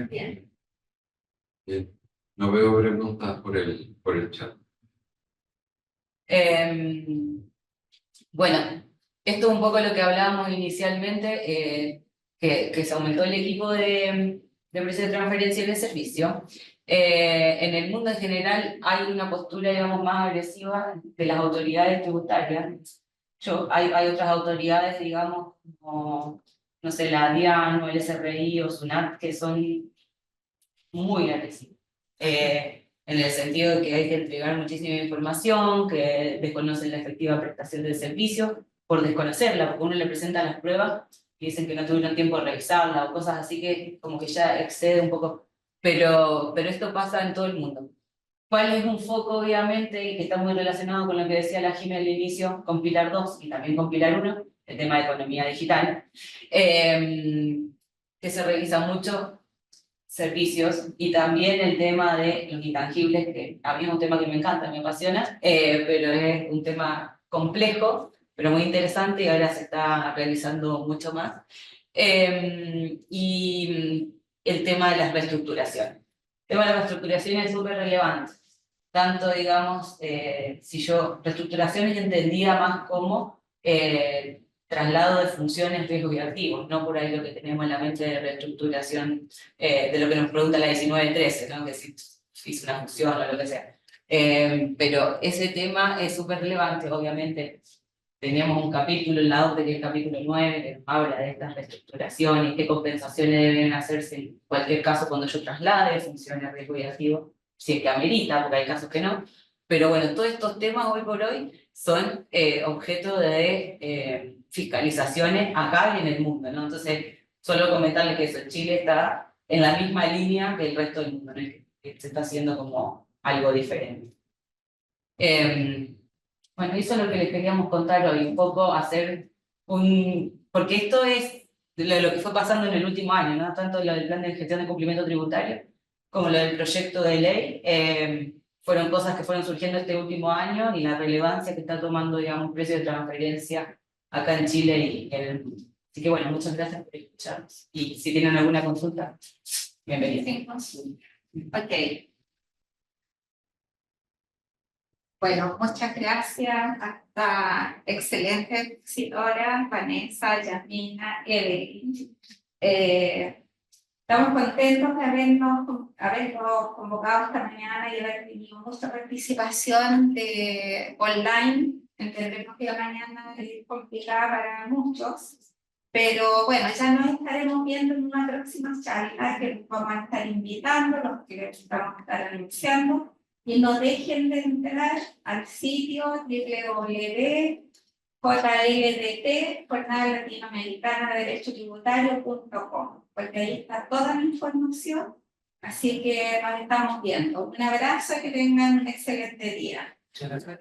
S1: Bien.
S9: Bien. No veo preguntas por el chat.
S4: Bueno, esto es un poco lo que hablábamos inicialmente, que se aumentó el equipo de precios de transferencia y de servicio. En el mundo en general hay una postura, digamos, más agresiva de las autoridades tributarias. Hay otras autoridades, digamos, como, no sé, la DIAN o el SRI o SUNAT, que son muy agresivas. en el sentido de que hay que entregar muchísima información, que desconocen la efectiva prestación del servicio, por desconocerla, porque uno le presenta las pruebas y dicen que no tuvieron tiempo de revisarla o cosas así que como que ya excede un poco, pero esto pasa en todo el mundo. ¿Cuál es un foco, obviamente, y que está muy relacionado con lo que decía la Jimé al inicio, con Pilar 2 y también con Pilar 1, el tema de economía digital, que se revisa mucho servicios y también el tema de los intangibles, que a mí es un tema que me encanta, me apasiona, pero es un tema complejo, pero muy interesante y ahora se está realizando mucho más. Y el tema de las reestructuraciones. El tema de las reestructuraciones es súper relevante. Tanto, digamos, si yo reestructuraciones entendía más como traslado de funciones, riesgos y activos, no por ahí lo que tenemos en la mente de reestructuración de lo que nos pregunta la 1913, ¿no? Que si hizo una fusión o lo que sea. Pero ese tema es súper relevante, obviamente. Teníamos un capítulo en la OCDE, que es el capítulo 9, que nos habla de estas reestructuraciones, qué compensaciones deben hacerse en cualquier caso cuando yo traslade funciones, riesgo y activo, si es que amerita, porque hay casos que no. Pero bueno, todos estos temas hoy por hoy son objeto de fiscalizaciones acá y en el mundo, ¿no? Entonces, solo comentarles que eso, Chile está en la misma línea que el resto del mundo, ¿no? Que se está haciendo como algo diferente. Bueno, eso es lo que les queríamos contar hoy, un poco hacer porque esto es lo que fue pasando en el último año, ¿no? Tanto lo del plan de gestión de cumplimiento tributario como lo del proyecto de ley, fueron cosas que fueron surgiendo este último año y la relevancia que está tomando, digamos, precio de transferencia acá en Chile y en el mundo. Así que bueno, muchas gracias por escucharnos. Y si tienen alguna consulta, bienvenidos.
S1: Ok. Bueno, muchas gracias a esta excelente expositora, Vanessa, Yasmina, Evelyn. Estamos contentos de habernos convocado esta mañana y haber tenido mucha participación online. Entendemos que la mañana es complicada para muchos, pero bueno, ya nos estaremos viendo en una próxima charla que vamos a estar invitando, los que vamos a estar anunciando. Y no dejen de entrar al sitio www.JLDT, Jornada Latinoamericana de Derecho Tributario.com, porque ahí está toda la información. Así que nos estamos viendo. Un abrazo, que tengan un excelente día.
S2: Muchas gracias.